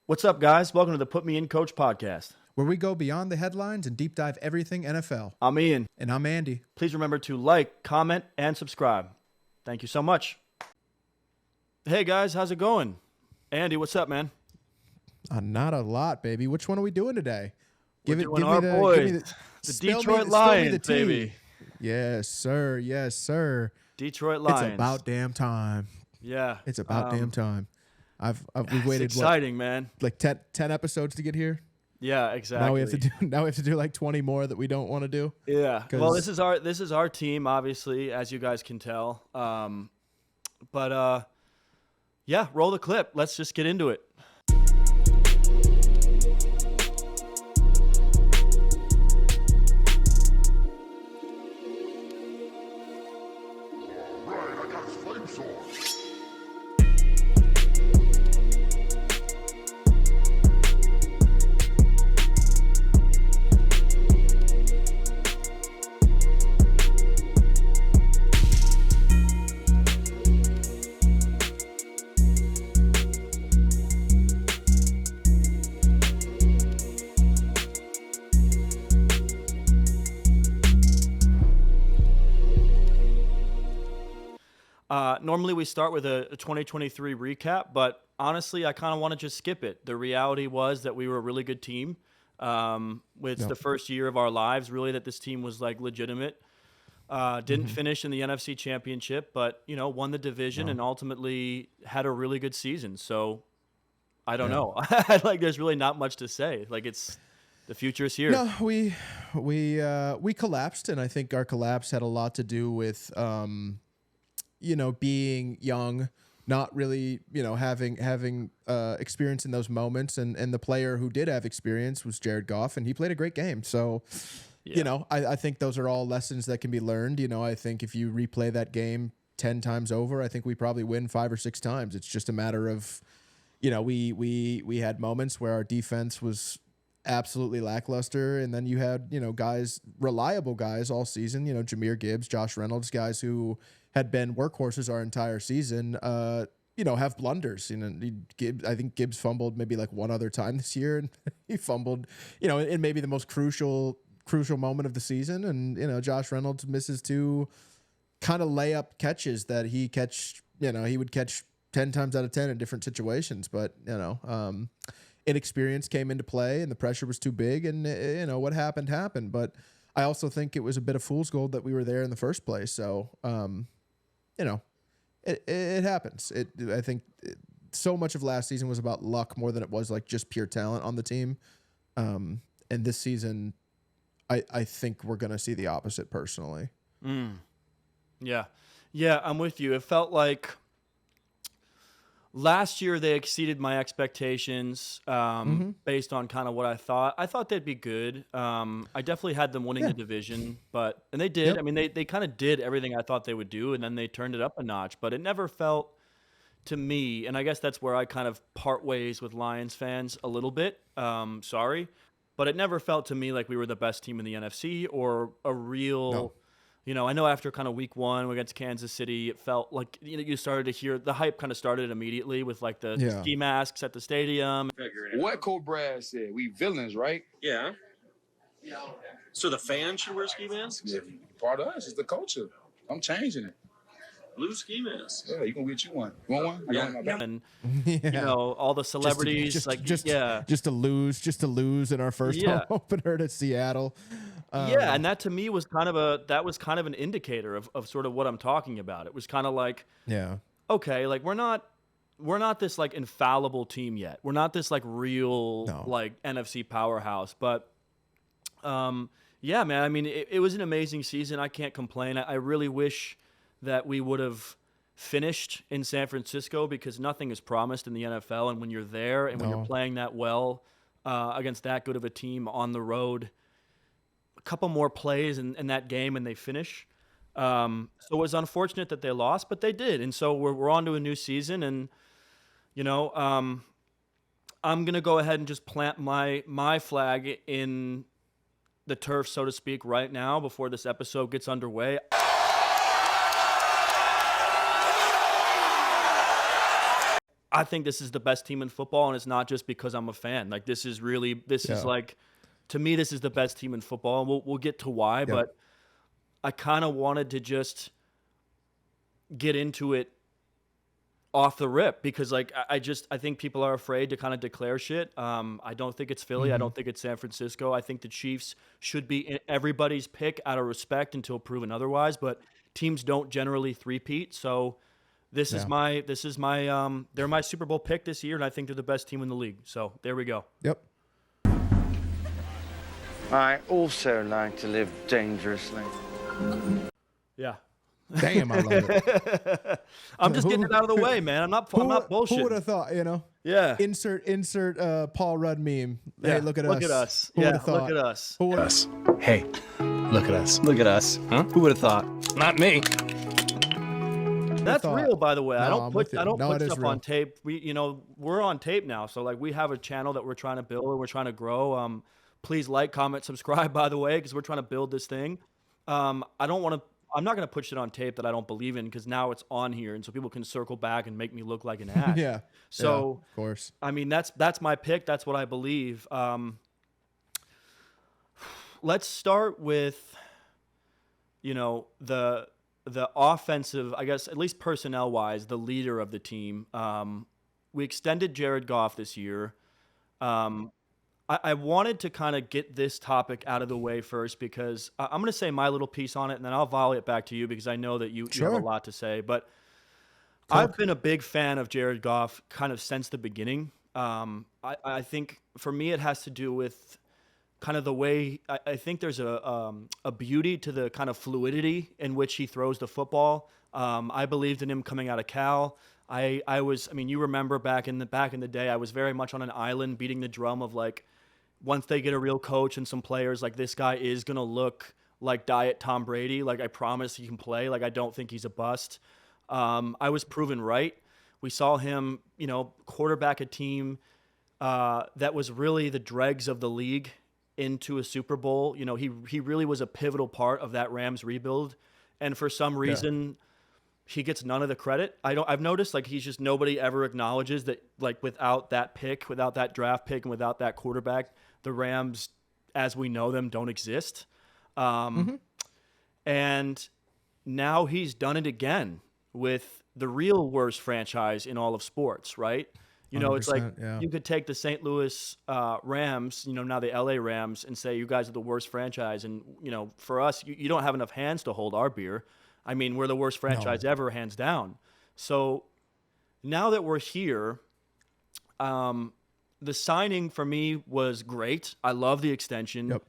What's up, guys? Welcome to the Put Me In Coach podcast, where we go beyond the headlines and deep dive everything NFL. I'm Ian. And I'm Andy. Please remember to like, comment, and subscribe. Thank you so much. Hey, guys. How's it going? Andy, what's up, man? Not a lot, baby. Which one are we doing today? Give me the Detroit Lions, baby. Yes, sir. Yes, sir. Detroit Lions. It's about damn time. Yeah. It's about damn time. We've waited exciting, man. Like 10 episodes to get here. Yeah, exactly. Now we have to do like 20 more that we don't want to do. Yeah. Well, this is our team, obviously, as you guys can tell. Yeah, roll the clip. Let's just get into it. Normally we start with a 2023 recap, but honestly, I kind of want to just skip it. The reality was that we were a really good team. It's the first year of our lives, really, that this team was like legitimate. Didn't finish in the NFC Championship, but won the division and ultimately had a really good season. So I don't know. Like, there's really not much to say. Like, the future is here. No, we collapsed, and I think our collapse had a lot to do with being young, not really, having experience in those moments. And the player who did have experience was Jared Goff, and he played a great game. So, I think those are all lessons that can be learned. I think if you replay that game 10 times over, I think we probably win 5 or 6 times. It's just a matter of, we had moments where our defense was absolutely lackluster, and then you had, reliable guys all season, Jahmyr Gibbs, Josh Reynolds, guys who had been workhorses our entire season, have blunders. I think Gibbs fumbled maybe like one other time this year, and he fumbled, in maybe the most crucial moment of the season. And, Josh Reynolds misses 2 kind of layup catches that he would catch 10 times out of 10 in different situations. But, inexperience came into play, and the pressure was too big, and, what happened. But I also think it was a bit of fool's gold that we were there in the first place. So, it happens. I think so much of last season was about luck more than it was like just pure talent on the team. And this season, I think we're going to see the opposite personally. Yeah. Yeah, I'm with you. It felt like last year they exceeded my expectations based on kind of what I thought. I thought they'd be good. I definitely had them winning the division, and they did. Yep. I mean, they kind of did everything I thought they would do, and then they turned it up a notch. But it never felt to me, and I guess that's where I kind of part ways with Lions fans a little bit. Sorry. But it never felt to me like we were the best team in the NFC or a real I know after kind of week 1 against Kansas City, it felt like you started to hear the hype kind of started immediately with like the ski masks at the stadium. What Cold Brad said, we villains, right? Yeah. So the fans should wear ski masks? Yeah, part of us. It's the culture. I'm changing it. Blue ski masks. Yeah, you gonna get you one. You want one? Yeah. And all the celebrities just to lose in our first home opener to Seattle. And that to me was kind of an indicator of sort of what I'm talking about. It was kind of like, okay, like we're not this like infallible team yet. We're not this like real like NFC powerhouse. But man, I mean, it was an amazing season. I can't complain. I really wish that we would have finished in San Francisco, because nothing is promised in the NFL. And when you're there and when you're playing that well against that good of a team on the road, a couple more plays in that game and they finish. So it was unfortunate that they lost, but they did. And so we're on to a new season. And, I'm going to go ahead and just plant my flag in the turf, so to speak, right now before this episode gets underway. I think this is the best team in football, and it's not just because I'm a fan. Like, this is like, to me, this is the best team in football. And we'll get to why, but I kind of wanted to just get into it off the rip because, like, I think people are afraid to kind of declare shit. I don't think it's Philly. I don't think it's San Francisco. I think the Chiefs should be everybody's pick out of respect until proven otherwise, but teams don't generally three-peat. So this is my they're my Super Bowl pick this year, and I think they're the best team in the league. So there we go. Yep. I also like to live dangerously. Yeah. Damn, I love it. I'm just getting it out of the way, man. I'm not bullshitting. Who would have thought, Yeah. Insert Paul Rudd meme. Yeah. Hey, look at us. Look at us. Who Yeah, thought? look at us. Who would've- Us. Hey, look at us. Look at us. Huh? Who would have thought? Not me. That's thought? real, by the way. I No, don't I'm put with you. I don't No, put it is stuff real. on tape. We're on tape now, so like we have a channel that we're trying to build and we're trying to grow. Please like, comment, subscribe, by the way, because we're trying to build this thing. I'm not going to put shit on tape that I don't believe in because now it's on here, and so people can circle back and make me look like an ass. Yeah. So, of course. I mean, that's my pick. That's what I believe. Let's start with, the offensive, I guess, at least personnel-wise, the leader of the team. We extended Jared Goff this year. I wanted to kind of get this topic out of the way first because I'm going to say my little piece on it, and then I'll volley it back to you because I know that you have a lot to say. But I've been a big fan of Jared Goff kind of since the beginning. I think for me it has to do with kind of the way I think there's a beauty to the kind of fluidity in which he throws the football. I believed in him coming out of Cal. You remember back in the day, I was very much on an island beating the drum of like, once they get a real coach and some players, like this guy is going to look like Diet Tom Brady. Like I promise he can play. Like I don't think he's a bust. I was proven right. We saw him, quarterback a team that was really the dregs of the league into a Super Bowl. He really was a pivotal part of that Rams rebuild. And for some reason, he gets none of the credit. I've noticed like he's just nobody ever acknowledges that like without that pick, without that draft pick, and without that quarterback, the Rams, as we know them, don't exist. And now he's done it again with the real worst franchise in all of sports, right? It's like you could take the St. Louis Rams, now the LA Rams, and say you guys are the worst franchise. And, for us, you don't have enough hands to hold our beer. I mean, we're the worst franchise ever, hands down. So now that we're here, the signing for me was great. I love the extension. Yep.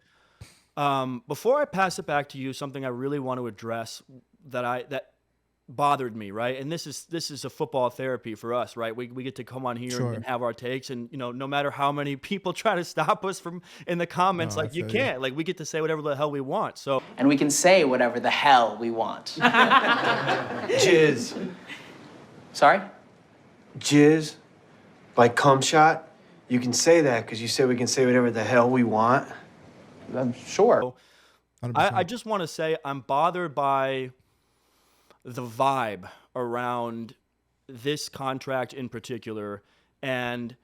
Before I pass it back to you, something I really want to address that bothered me, right? And this is a football therapy for us, right? We get to come on here and have our takes, and no matter how many people try to stop us from in the comments, like you can't. Like we get to say whatever the hell we want. So and we can say whatever the hell we want. Jizz. Sorry? Jizz. Like cum shot. You can say that because you said we can say whatever the hell we want. Sure. I just want to say I'm bothered by the vibe around this contract in particular, and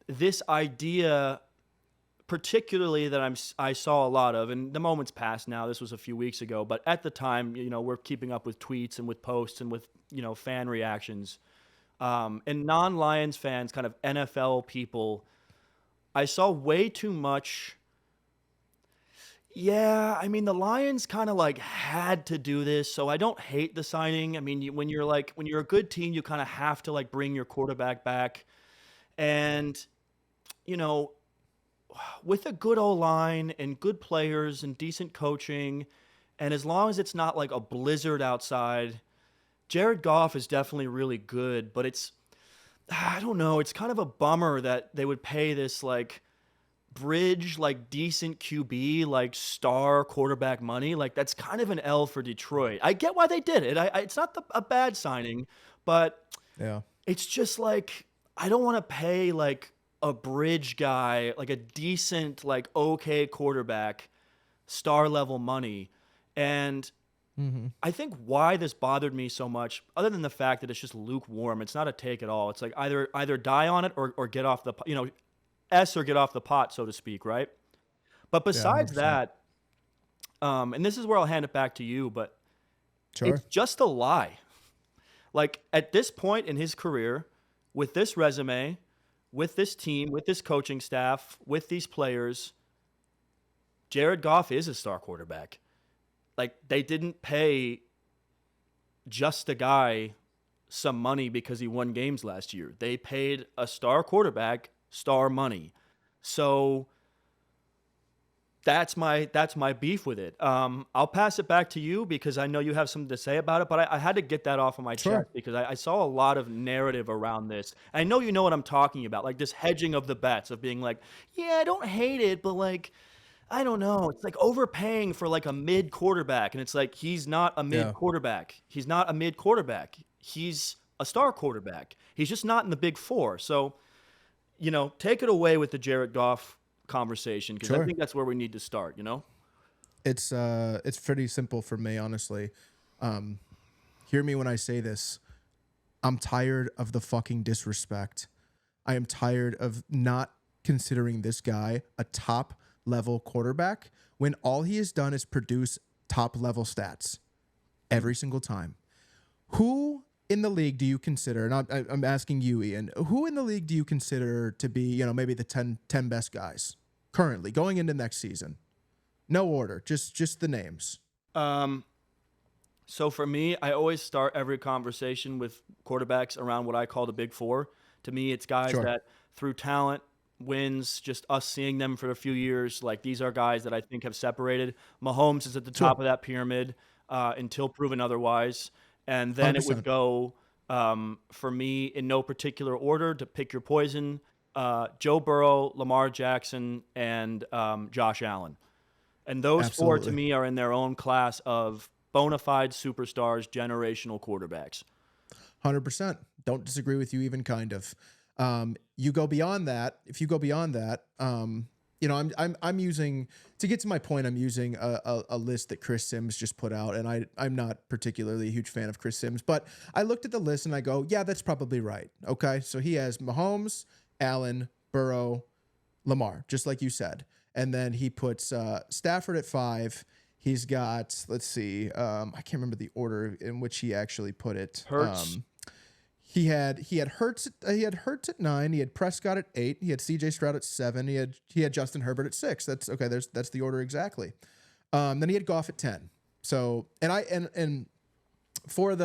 this idea particularly that I saw a lot of, and the moment's passed now, this was a few weeks ago, but at the time, we're keeping up with tweets and with posts and with, fan reactions. And non-Lions fans, kind of NFL people, I saw way too much. Yeah, I mean, the Lions kind of like had to do this, so I don't hate the signing. I mean, when you're a good team, you kind of have to like bring your quarterback back. And, with a good O-line and good players and decent coaching, and as long as it's not like a blizzard outside, Jared Goff is definitely really good, but I don't know, it's kind of a bummer that they would pay this like bridge, like decent QB, like star quarterback money. Like that's kind of an L for Detroit. I get why they did it. It's not a bad signing, but it's just like, I don't want to pay like a bridge guy, like a decent, like okay quarterback, star level money. And I think why this bothered me so much, other than the fact that it's just lukewarm, it's not a take at all. It's like either die on it or get off the, or get off the pot, so to speak, right? But besides that, and this is where I'll hand it back to you, but it's just a lie. Like, at this point in his career, with this resume, with this team, with this coaching staff, with these players, Jared Goff is a star quarterback. Like, they didn't pay just a guy some money because he won games last year. They paid a star quarterback star money. So that's my beef with it. I'll pass it back to you because I know you have something to say about it, but I had to get that off of my chest because I saw a lot of narrative around this. I know you know what I'm talking about, like this hedging of the bets of being like, yeah, I don't hate it, but like, I don't know. It's like overpaying for like a mid quarterback. And it's like, he's not a mid quarterback. He's not a mid quarterback. He's a star quarterback. He's just not in the big four. So, take it away with the Jared Goff conversation because I think that's where we need to start, It's pretty simple for me, honestly. Hear me when I say this. I'm tired of the fucking disrespect. I am tired of not considering this guy a top level quarterback when all he has done is produce top level stats every single time. Who in the league do you consider, and I'm asking you, Ian, who in the league do you consider to be, maybe the 10 best guys currently going into next season? No order, just the names. So for me, I always start every conversation with quarterbacks around what I call the big four. To me, it's guys that through talent, wins, just us seeing them for a few years, like these are guys that I think have separated. Mahomes is at the top of that pyramid until proven otherwise. And then 100%. It would go, for me, in no particular order, to pick your poison, Joe Burrow, Lamar Jackson, and Josh Allen. And those four, to me, are in their own class of bona fide superstars, generational quarterbacks. 100%. Don't disagree with you even kind of. You go beyond that. If you go beyond that, I'm using, to get to my point, I'm using a list that Chris Sims just put out, and I'm not particularly a huge fan of Chris Sims, but I looked at the list and I go, yeah, that's probably right. Okay, so he has Mahomes, Allen, Burrow, Lamar, just like you said, and then he puts Stafford at 5. He's got, let's see, I can't remember the order in which he actually put it. Hurts. He had Hurts at 9. He had Prescott at 8. He had C.J. Stroud at 7. He had Justin Herbert at 6. That's okay. That's the order exactly. Then he had Goff at 10. So and for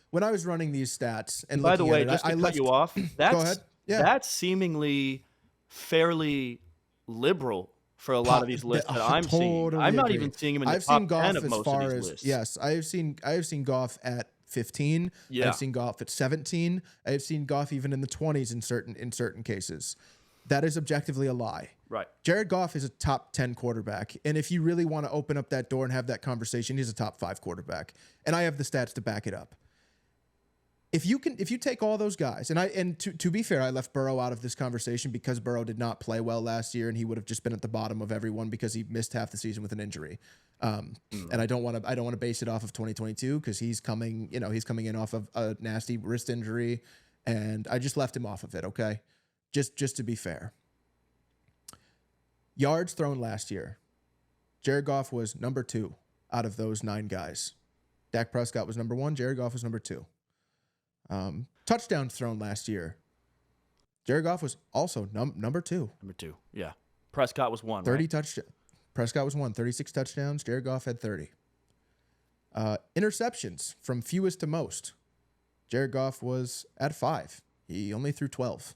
when I was running these stats and by the way, just to cut you off, that's go ahead. Yeah. That's seemingly fairly liberal for a lot of these lists that I'm seeing. I'm not even seeing him in the top 10 of most of these lists. Yes, I have seen Goff at 15. Yeah. I've seen Goff at 17. I've seen Goff even in the 20s in certain cases. That is objectively a lie. Right. Jared Goff is a top 10 quarterback. And if you really want to open up that door and have that conversation, he's a top 5 quarterback. And I have the stats to back it up. If you take all those guys, and to be fair, I left Burrow out of this conversation because Burrow did not play well last year, and he would have just been at the bottom of everyone because he missed half the season with an injury. And I don't want to base it off of 2022 because he's coming in off of a nasty wrist injury, and I just left him off of it. Okay, just to be fair. Yards thrown last year, Jared Goff was number 2 out of those 9 guys. Dak Prescott was number 1. Jared Goff was number 2. Touchdowns thrown last year, Jared Goff was also number 2. Number 2, yeah. Prescott was 1. 30 touchdowns. Prescott was 1. 36 touchdowns. Jared Goff had 30. Interceptions from fewest to most. Jared Goff was at 5. He only threw 12.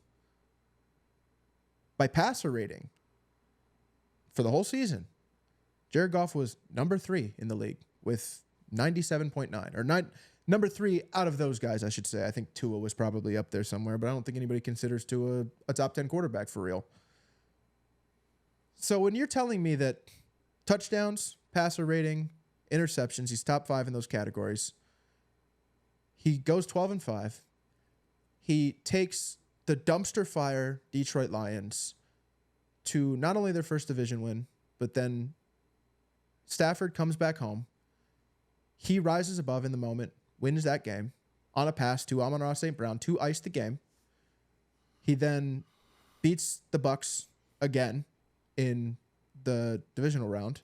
By passer rating for the whole season, Jared Goff was number 3 in the league with 97.9 or 9. Number 3 out of those guys, I should say. I think Tua was probably up there somewhere, but I don't think anybody considers Tua a top 10 quarterback for real. So when you're telling me that touchdowns, passer rating, interceptions, he's top 5 in those categories. He goes 12-5. He takes the dumpster fire Detroit Lions to not only their first division win, but then Stafford comes back home. He rises above in the moment, wins that game on a pass to Amon Ra St. Brown to ice the game. He then beats the Bucks again in the divisional round,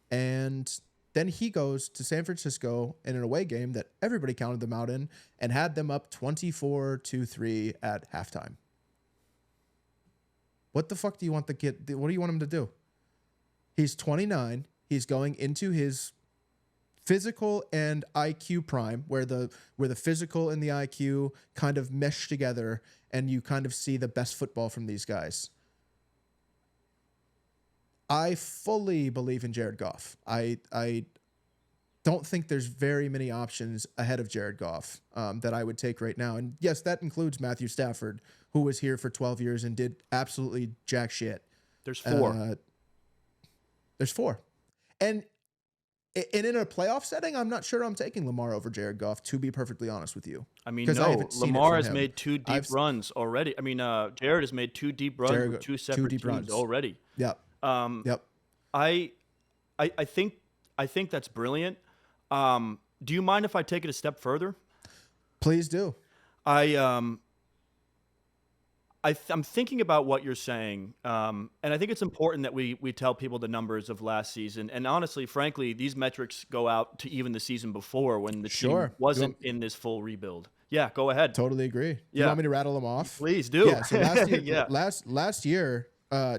and then he goes to San Francisco in an away game that everybody counted them out in and had them up 24-3 at halftime. What the fuck do you want the kid? What do you want him to do? He's 29. He's going into his physical and IQ prime, where the physical and the IQ kind of mesh together, and you kind of see the best football from these guys. I fully believe in Jared Goff. I don't think there's very many options ahead of Jared Goff that I would take right now. And yes, that includes Matthew Stafford, who was here for 12 years and did absolutely jack shit. There's four. There's four. And in a playoff setting, I'm not sure I'm taking Lamar over Jared Goff, to be perfectly honest with you. I mean, no, Lamar has made two deep runs already. I mean, Jared has made two deep runs with two separate teams already. Yep. Yep. I think that's brilliant. Do you mind if I take it a step further? Please do. I'm thinking about what you're saying, and I think it's important that we tell people the numbers of last season. And honestly, frankly, these metrics go out to even the season before when the team wasn't in this full rebuild. Yeah, go ahead. Totally agree. Yeah. You want me to rattle them off? Please do. Yeah. So last year,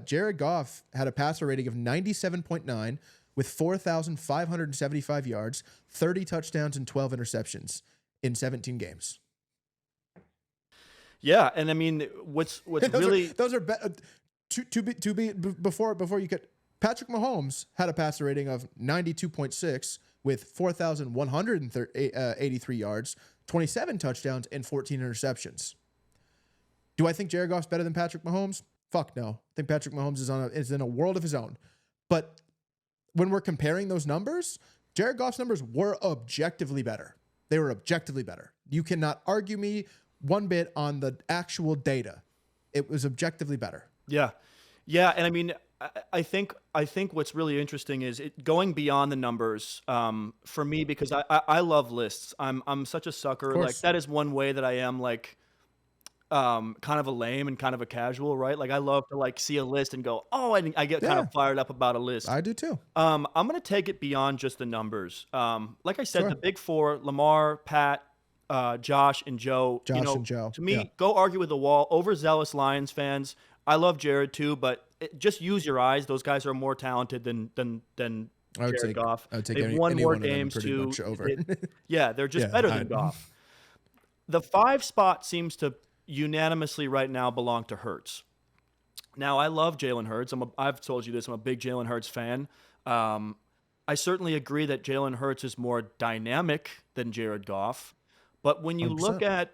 Jared Goff had a passer rating of 97.9 with 4,575 yards, 30 touchdowns, and 12 interceptions in 17 games. Yeah, and I mean, what's really those are before you get Patrick Mahomes had a passer rating of 92.6 with 4,183 yards, 27 touchdowns, and 14 interceptions. Do I think Jared Goff's better than Patrick Mahomes? Fuck no. I think Patrick Mahomes is in a world of his own. But when we're comparing those numbers, Jared Goff's numbers were objectively better. They were objectively better. You cannot argue me one bit on the actual data. It was objectively better. Yeah. Yeah. And I mean, I think what's really interesting is going beyond the numbers for me, because I love lists. I'm such a sucker. Like that is one way that I am like kind of a lame and kind of a casual, right? Like I love to like see a list and go, oh, I get kind of fired up about a list. I do too. I'm going to take it beyond just the numbers. Like I said, the big four, Lamar, Pat, Josh and Joe. To me, go argue with the wall. Overzealous Lions fans. I love Jared too, but just use your eyes. Those guys are more talented than Jared Goff. They've won more games too. Yeah, they're just better than Goff. The 5 spot seems to unanimously right now belong to Hurts. Now, I love Jalen Hurts. I've told you this. I'm a big Jalen Hurts fan. I certainly agree that Jalen Hurts is more dynamic than Jared Goff. But when you 100%. look at,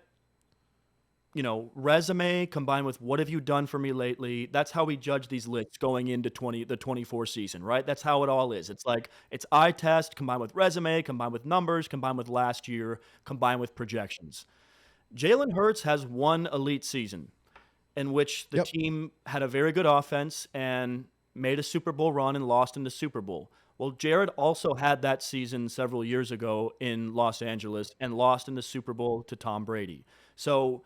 resume combined with what have you done for me lately, that's how we judge these lists going into the 24 season, right? That's how it all is. It's like it's eye test combined with resume, combined with numbers, combined with last year, combined with projections. Jalen Hurts has one elite season in which the team had a very good offense and made a Super Bowl run and lost in the Super Bowl. Well, Jared also had that season several years ago in Los Angeles and lost in the Super Bowl to Tom Brady. So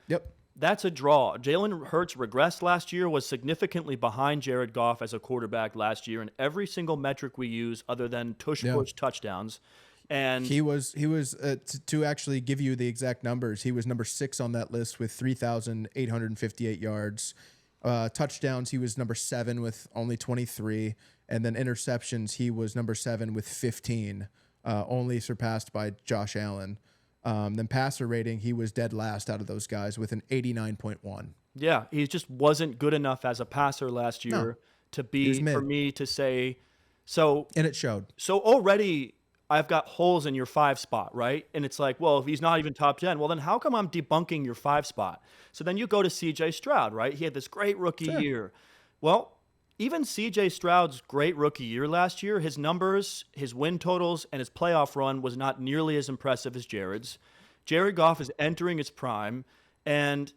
that's a draw. Jalen Hurts regressed last year, was significantly behind Jared Goff as a quarterback last year in every single metric we use other than push touchdowns. And he was to actually give you the exact numbers, he was number 6 on that list with 3,858 yards. Touchdowns, he was number 7 with only 23. And then interceptions, he was number 7 with 15, only surpassed by Josh Allen. Then passer rating, he was dead last out of those guys with an 89.1. Yeah, he just wasn't good enough as a passer last year to be for me to say so. And it showed. So already I've got holes in your 5 spot, right? And it's like, well, if he's not even top 10, well, then how come I'm debunking your 5 spot? So then you go to CJ Stroud, right? He had this great rookie year. Well, even CJ Stroud's great rookie year last year, his numbers, his win totals, and his playoff run was not nearly as impressive as Jared's. Jared Goff is entering his prime. And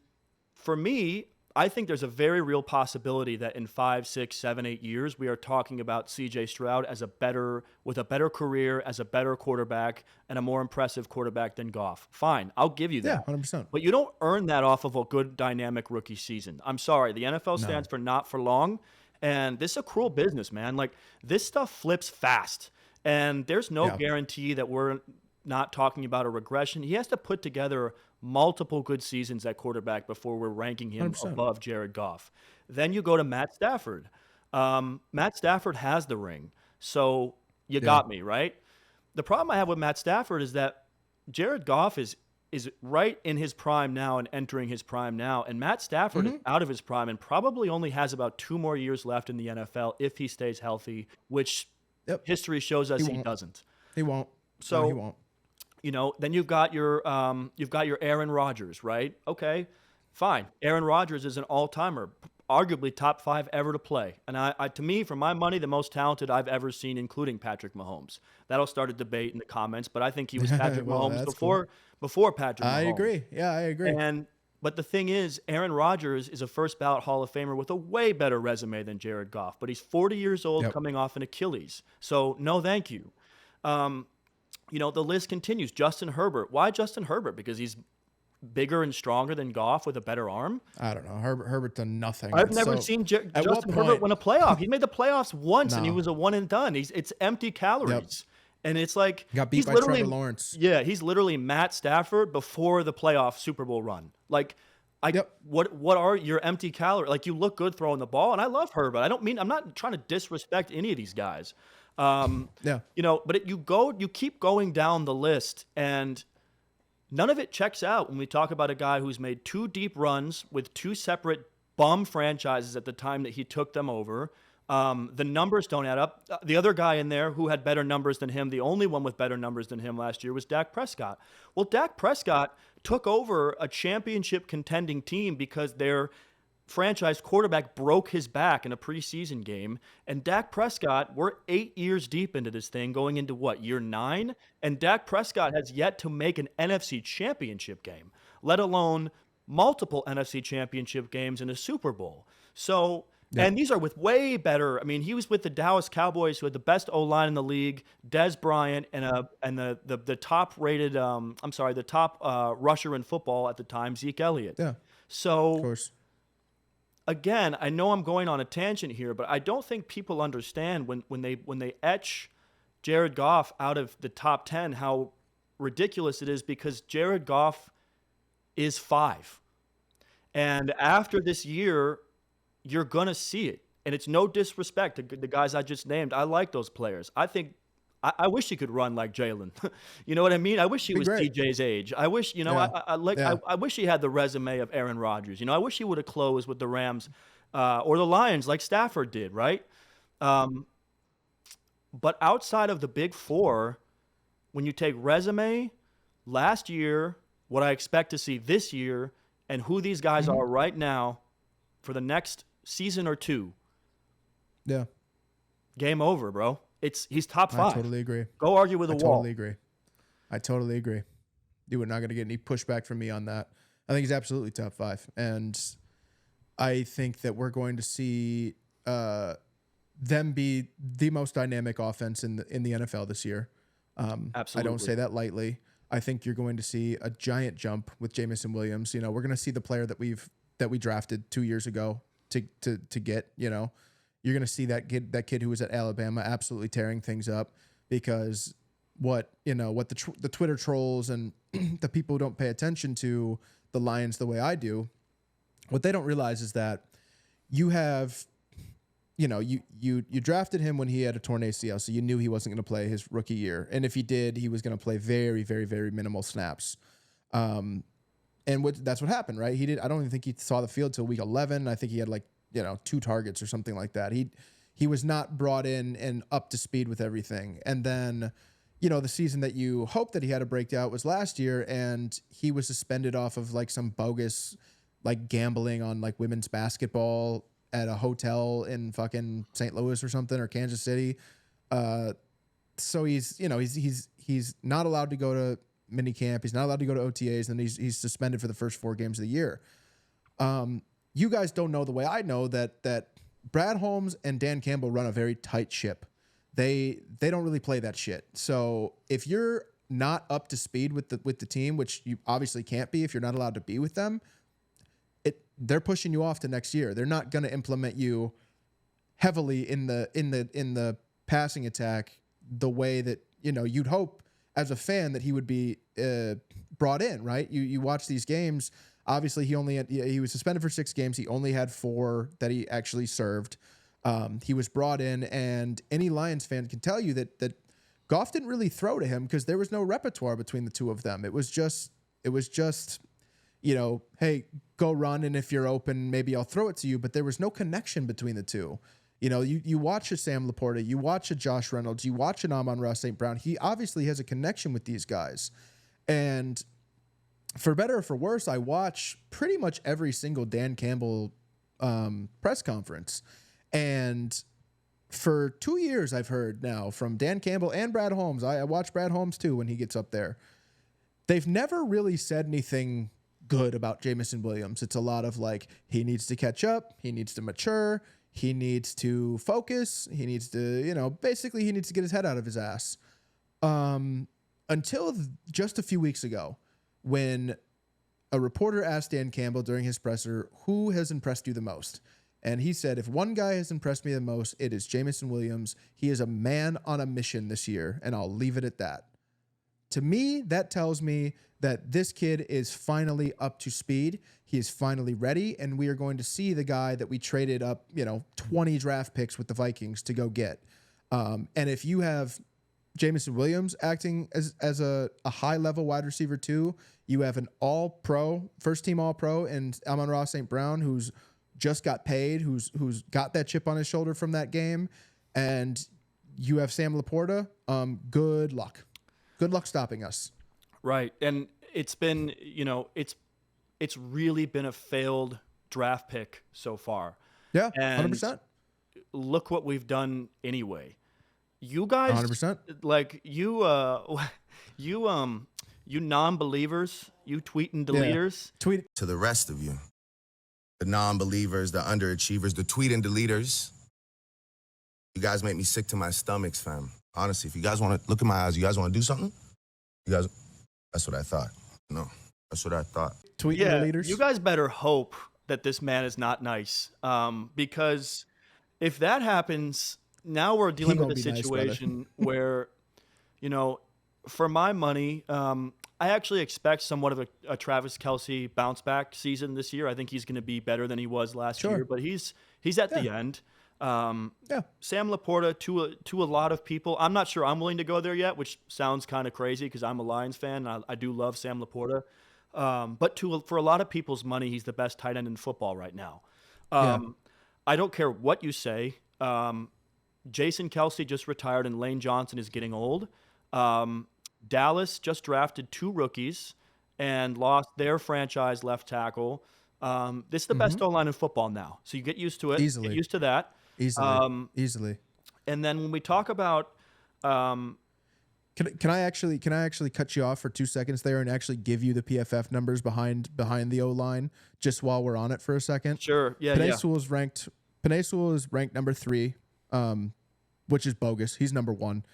for me, I think there's a very real possibility that in 5, 6, 7, 8 years, we are talking about C.J. Stroud with a better career, as a better quarterback, and a more impressive quarterback than Goff. Fine, I'll give you that. Yeah, 100%. But you don't earn that off of a good dynamic rookie season. I'm sorry, the NFL stands for not for long, and this is a cruel business, man. Like, this stuff flips fast, and there's no guarantee that we're not talking about a regression. He has to put together multiple good seasons at quarterback before we're ranking him 100%. above Jared Goff. Then you go to Matt Stafford. Matt Stafford has the ring, so you got me, right? The problem I have with Matt Stafford is that Jared Goff is right in his prime now and entering his prime now, and Matt Stafford is out of his prime and probably only has about 2 more years left in the NFL if he stays healthy, which history shows us he doesn't. He won't. So no, he won't. You know, then you've got your Aaron Rodgers, right? Okay, fine. Aaron Rodgers is an all-timer, arguably top 5 ever to play. And to me, for my money, the most talented I've ever seen, including Patrick Mahomes. That'll start a debate in the comments, but I think he was Patrick Mahomes before Patrick Mahomes. I agree. Yeah, I agree. But the thing is, Aaron Rodgers is a first-ballot Hall of Famer with a way better resume than Jared Goff. But he's 40 years old, coming off an Achilles. So no thank you. You know, the list continues. Justin Herbert. Why Justin Herbert? Because he's bigger and stronger than Goff with a better arm? I don't know. Herbert done nothing. I've never seen Justin Herbert win a playoff. He made the playoffs once, and he was a one and done. It's empty calories. And it's like got beat by Trevor Lawrence. Yeah, he's literally Matt Stafford before the playoff Super Bowl run. Like, what are your empty calories? Like, you look good throwing the ball, and I love Herbert. I'm not trying to disrespect any of these guys. You know, but you keep going down the list, and none of it checks out when we talk about a guy who's made 2 deep runs with 2 separate bum franchises at the time that he took them over. The numbers don't add up. The other guy in there who had better numbers than him, the only one with better numbers than him last year, was Dak Prescott. Well, Dak Prescott took over a championship contending team because their franchise quarterback broke his back in a preseason game. And Dak Prescott, we're 8 years deep into this thing, going into year 9? And Dak Prescott has yet to make an NFC championship game, let alone multiple NFC championship games in a Super Bowl. So, and these are with way better. I mean, he was with the Dallas Cowboys, who had the best O-line in the league, Dez Bryant, and the top-rated, the top rusher in football at the time, Zeke Elliott. Yeah. So, of course. Again, I know I'm going on a tangent here, but I don't think people understand when they etch Jared Goff out of the top 10 how ridiculous it is, because Jared Goff is 5. And after this year, you're going to see it. And it's no disrespect to the guys I just named. I like those players. I wish he could run like Jalen. You know what I mean? I wish he was TJ's age. I wish, I wish he had the resume of Aaron Rodgers. You know, I wish he would have closed with the Rams or the Lions like Stafford did, right? But outside of the big 4, when you take resume, last year, what I expect to see this year, and who these guys are right now for the next season or 2. Yeah. Game over, bro. He's top 5. I totally agree. Go argue with a wall. I totally agree. You were not going to get any pushback from me on that. I think he's absolutely top 5. And I think that we're going to see them be the most dynamic offense in the NFL this year. Absolutely. I don't say that lightly. I think you're going to see a giant jump with Jameson Williams. You know, we're going to see the player that we drafted 2 years ago to get, you know. You're going to see that kid who was at Alabama absolutely tearing things up, because what the Twitter trolls and the people who don't pay attention to the Lions the way I do, what they don't realize is that you have, you drafted him when he had a torn ACL, so you knew he wasn't going to play his rookie year. And if he did, he was going to play very, very, very minimal snaps. And that's what happened, right? I don't even think he saw the field till week 11. I think he had 2 targets or something like that. He was not brought in and up to speed with everything. And then, the season that you hoped that he had a breakout was last year, and he was suspended off of some bogus gambling on women's basketball at a hotel in fucking St. Louis or something, or Kansas City. So he's not allowed to go to mini camp. He's not allowed to go to OTAs, and he's suspended for the first 4 games of the year. you guys don't know the way I know that Brad Holmes and Dan Campbell run a very tight ship. They don't really play that shit. So if you're not up to speed with the team, which you obviously can't be if you're not allowed to be with them, they're pushing you off to next year. They're not going to implement you heavily in the passing attack the way that you'd hope as a fan that he would be brought in, right? You watch these games. Obviously, he was suspended for 6 games. He only had 4 that he actually served. He was brought in, and any Lions fan can tell you that Goff didn't really throw to him because there was no repertoire between the two of them. It was just, hey, go run, and if you're open, maybe I'll throw it to you. But there was no connection between the two. You watch a Sam Laporta, you watch a Josh Reynolds, you watch an Amon Ra St. Brown. He obviously has a connection with these guys. And for better or for worse, I watch pretty much every single Dan Campbell press conference. And for 2 years, I've heard now from Dan Campbell and Brad Holmes. I watch Brad Holmes too when he gets up there. They've never really said anything good about Jameson Williams. It's a lot of like, he needs to catch up, he needs to mature, he needs to focus, he needs to, basically he needs to get his head out of his ass. Until just a few weeks ago, when a reporter asked Dan Campbell during his presser, who has impressed you the most? And he said, if one guy has impressed me the most, it is Jameson Williams. He is a man on a mission this year, and I'll leave it at that. To me, that tells me that this kid is finally up to speed. He is finally ready, and we are going to see the guy that we traded up, 20 draft picks with the Vikings to go get. And if you have Jameson Williams acting as a high-level wide receiver too, you have an all-pro, first-team all-pro, and Amon Ra St. Brown, who's just got paid, who's got that chip on his shoulder from that game, and you have Sam Laporta. Good luck. Good luck stopping us. Right, and it's been, it's really been a failed draft pick so far. Yeah, and 100%. Look what we've done anyway. You guys, 100%. Like you non-believers, you tweet and deleters. Yeah. Tweet to the rest of you, the non-believers, the underachievers, the tweet and deleters. You guys make me sick to my stomachs, fam. Honestly, if you guys want to look in my eyes, you guys want to do something? You guys, that's what I thought. No, that's what I thought. Tweet and deleters. You guys better hope that this man is not nice, because if that happens, now we're dealing with a situation where, for my money, I actually expect somewhat of a Travis Kelce bounce back season this year. I think he's going to be better than he was last year, but he's at the end. Sam Laporta, to a lot of people, I'm not sure I'm willing to go there yet, which sounds kind of crazy because I'm a Lions fan. And I do love Sam Laporta. But for a lot of people's money, he's the best tight end in football right now. I don't care what you say. Jason Kelce just retired and Lane Johnson is getting old. Dallas just drafted 2 rookies and lost their franchise left tackle. This is the best O-line in football now. So you get used to it. Easily. Get used to that. Easily. And then when we talk about can I actually cut you off for 2 seconds there and actually give you the PFF numbers behind the O-line just while we're on it for a second? Sure. Yeah. Penei Sewell is ranked number 3, which is bogus. He's number 1.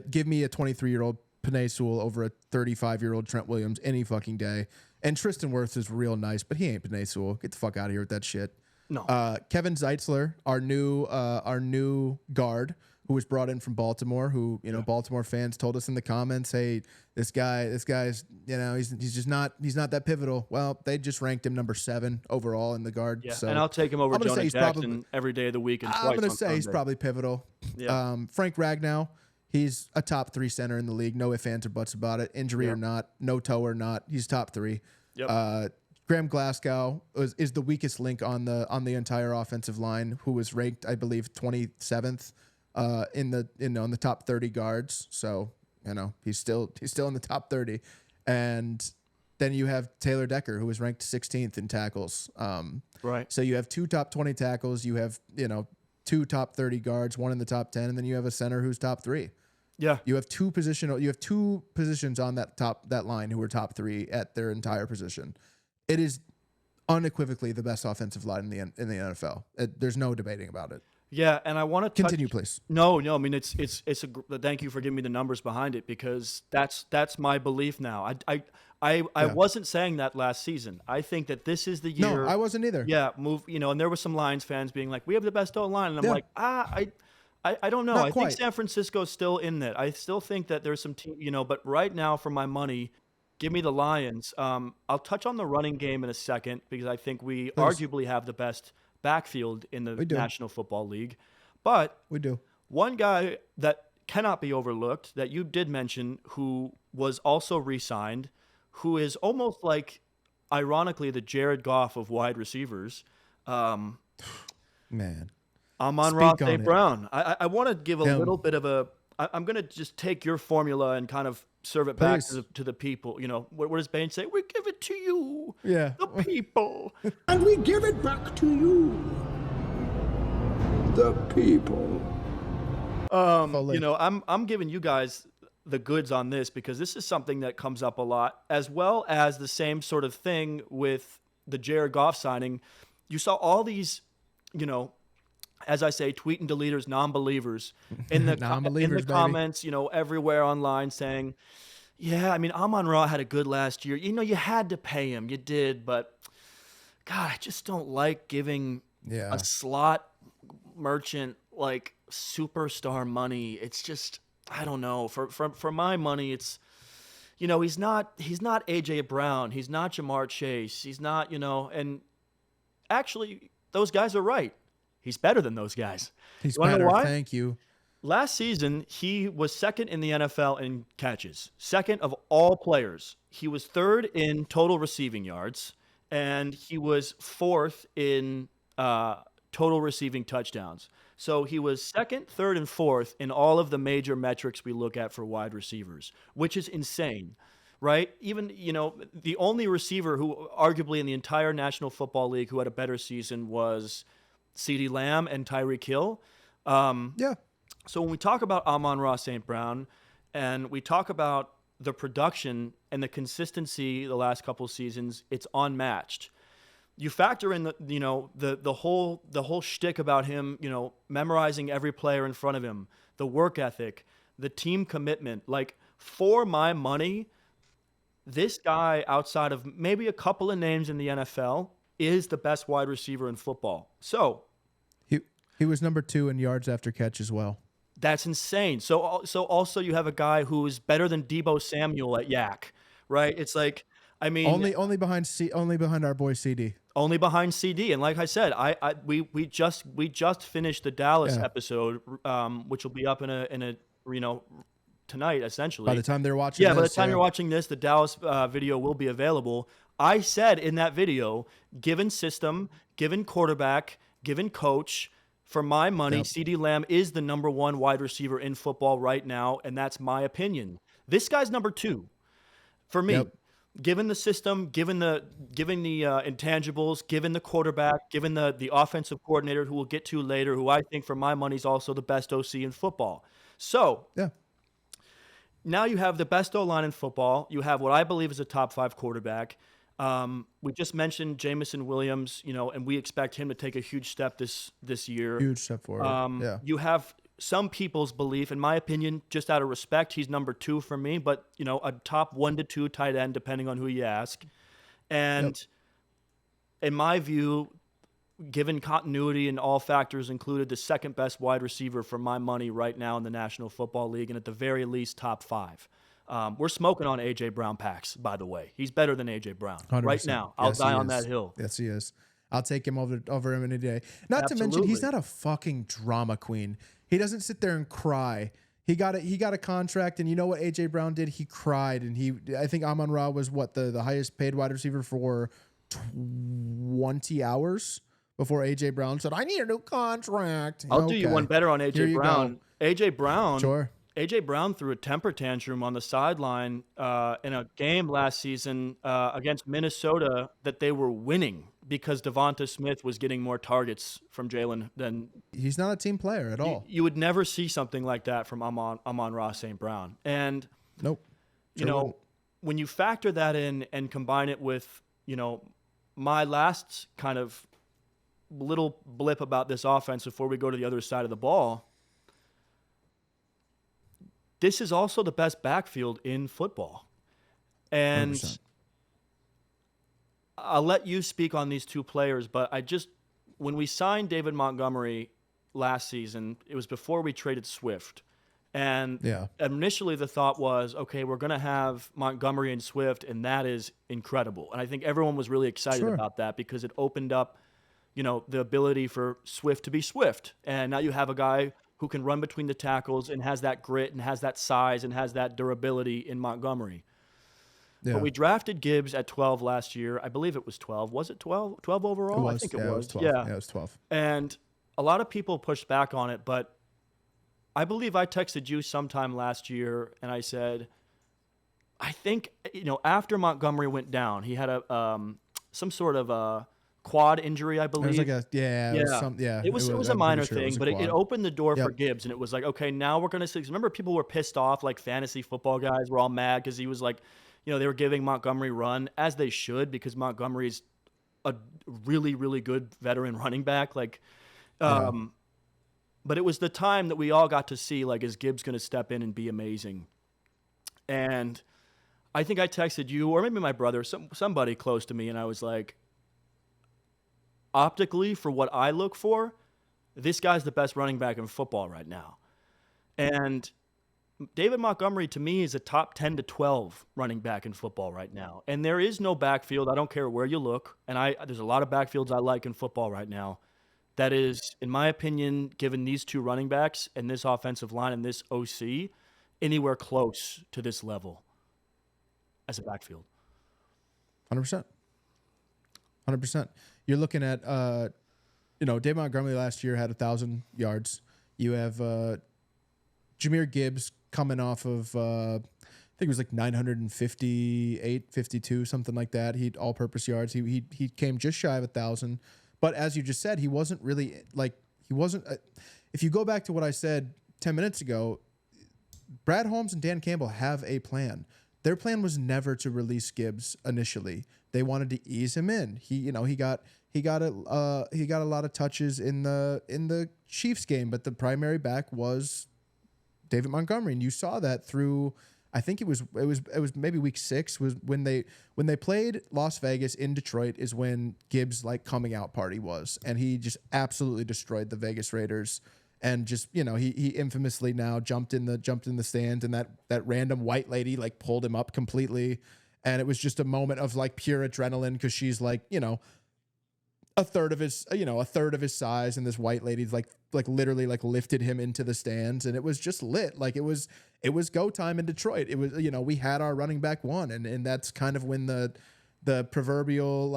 Give me a 23-year-old Penei Sewell over a 35-year-old Trent Williams any fucking day. And Tristan Wirfs is real nice, but he ain't Penei Sewell. Get the fuck out of here with that shit. No. Kevin Zeitzler, our new guard, who was brought in from Baltimore, who Baltimore fans told us in the comments, hey, this guy's he's just not that pivotal. Well, they just ranked him number 7 overall in the guard. Yeah, so and I'll take him over Jonah Jackson probably, every day of the week. And I'm gonna say he's probably pivotal. Yeah. Frank Ragnow, he's a top 3 center in the league. No ifs, ands, or buts about it. Injury or not, no toe or not, he's top 3. Yep. Graham Glasgow is the weakest link on the entire offensive line, who was ranked, I believe, 27th in the top 30 guards. So he's still in the top 30. And then you have Taylor Decker, who was ranked 16th in tackles. Right. So you have 2 top 20 tackles. You have 2 top 30 guards, 1 in the top 10, and then you have a center who's top 3. Yeah. You have 2 positions on that line who are top 3 at their entire position. It is unequivocally the best offensive line in the NFL. There's no debating about it. Yeah, and I want to continue, please. No. I mean, it's thank you for giving me the numbers behind it, because that's my belief now. I wasn't saying that last season. I think that this is the year. No, I wasn't either. Yeah, and there were some Lions fans being like, "We have the best O-line," and I'm like, I don't know. Not I quite. think San Francisco's still in that. I still think that there's some team, but right now for my money, give me the Lions. I'll touch on the running game in a second, because I think we arguably have the best backfield in the National Football League. But we do. One guy that cannot be overlooked that you did mention, who was also re-signed, who is almost like, ironically, the Jared Goff of wide receivers. Man. Amon Ra St. Brown. I want to give a little bit of a – I'm going to just take your formula and kind of serve it back to the people. What does Bain say? We give it to you, the people. And we give it back to you, the people. I'm giving you guys the goods on this, because this is something that comes up a lot, as well as the same sort of thing with the Jared Goff signing. You saw all these, as I say, tweet and deleters, non-believers in the comments, everywhere online saying, yeah, I mean, Amon Ra had a good last year. You had to pay him. You did. But, God, I just don't like giving a slot merchant, like, superstar money. It's just, I don't know. For my money, it's, he's not A.J. Brown. He's not Jamar Chase. He's not, and actually, those guys are right. He's better than those guys. He's better. Why? Thank you. Last season, he was second in the NFL in catches, second of all players. He was third in total receiving yards, and he was fourth in total receiving touchdowns. So he was second, third, and fourth in all of the major metrics we look at for wide receivers, which is insane, right? Even, the only receiver who arguably in the entire National Football League who had a better season was CeeDee Lamb and Tyreek Hill. So when we talk about Amon Ra St. Brown, and we talk about the production and the consistency the last couple of seasons, it's unmatched. You factor in the whole shtick about him, memorizing every player in front of him, the work ethic, the team commitment. Like, for my money, this guy, outside of maybe a couple of names in the NFL, is the best wide receiver in football. So he was number 2 in yards after catch as well. That's insane. So also you have a guy who is better than Deebo Samuel at Yak, right? It's like, I mean, only behind our boy CD. Only behind CD. And like I said, we just finished the Dallas episode, which will be up in a tonight, essentially. By the time they're watching this. By the time you're watching this, the Dallas video will be available. I said in that video, given system, given quarterback, given coach, for my money, CeeDee Lamb is the number 1 wide receiver in football right now, and that's my opinion. This guy's number 2 for me. Given the system, given the intangibles, given the quarterback, given the offensive coordinator, who we'll get to later, who I think for my money is also the best OC in football. So now you have the best O-line in football. You have what I believe is a top 5 quarterback. We just mentioned Jameson Williams, and we expect him to take a huge step this year. Huge step forward. You have some people's belief, in my opinion, just out of respect, he's number 2 for me, but a top 1 to 2 tight end, depending on who you ask. And in my view, given continuity and all factors included, the second best wide receiver for my money right now in the National Football League, and at the very least, top 5. We're smoking on A.J. Brown packs, by the way. He's better than A.J. Brown 100%. Right now. I'll die on that hill. Yes, he is. I'll take him over him any day. Not to mention, he's not a fucking drama queen. He doesn't sit there and cry. He got a contract, and you know what A.J. Brown did? He cried, and I think Amon Ra was the highest paid wide receiver for 20 hours before A.J. Brown said, I need a new contract. I'll do you one better on A.J. Brown. A.J. Brown. Sure. A.J. Brown threw a temper tantrum on the sideline in a game last season against Minnesota that they were winning because Devonta Smith was getting more targets from Jalen than... He's not a team player at all. You would never see something like that from Amon Ra St. Brown. And, nope. When you factor that in and combine it with, my last kind of little blip about this offense before we go to the other side of the ball, this is also the best backfield in football. And 100%. I'll let you speak on these two players, but when we signed David Montgomery last season, it was before we traded Swift. And initially the thought was, okay, we're going to have Montgomery and Swift, and that is incredible. And I think everyone was really excited about that because it opened up, the ability for Swift to be Swift. And now you have a guy who can run between the tackles and has that grit and has that size and has that durability in Montgomery. Yeah. But we drafted Gibbs at 12 last year. I believe it was 12. Was it 12? 12 overall? I think it was. was. 12. Yeah, it was 12. And a lot of people pushed back on it, but I believe I texted you sometime last year and I said, I think, after Montgomery went down, he had some sort of a quad injury, I believe. It was like It was a minor thing, but it opened the door for Gibbs, and it was like, okay, now we're going to see. Remember, people were pissed off, like fantasy football guys were all mad because he was like, they were giving Montgomery run, as they should, because Montgomery's a really, really good veteran running back. But it was the time that we all got to see, like, is Gibbs going to step in and be amazing? And I think I texted you, or maybe my brother, somebody close to me, and I was like, optically, for what I look for, this guy's the best running back in football right now. And David Montgomery, to me, is a top 10 to 12 running back in football right now. And there is no backfield. I don't care where you look. And there's a lot of backfields I like in football right now. That is, in my opinion, given these two running backs and this offensive line and this OC, anywhere close to this level as a backfield. 100%. 100%. You're looking at, Dave Montgomery last year had 1,000 yards. You have Jahmyr Gibbs coming off of, I think it was like 958, 52, something like that. He all-purpose yards. He came just shy of 1,000. But as you just said, he wasn't really if you go back to what I said 10 minutes ago, Brad Holmes and Dan Campbell have a plan. Their plan was never to release Gibbs initially. They wanted to ease him in. He got a lot of touches in the Chiefs game, but the primary back was David Montgomery, and you saw that through. I think it was maybe week 6 was when they played Las Vegas in Detroit is when Gibbs' coming out party was, and he just absolutely destroyed the Vegas Raiders, and just he infamously now jumped in the stands, and that random white lady pulled him up completely, and it was just a moment of pure adrenaline because she's a third of his size, and this white lady's literally lifted him into the stands, and it was just lit. It was go time in Detroit. It was, we had our running back one, and that's kind of when the proverbial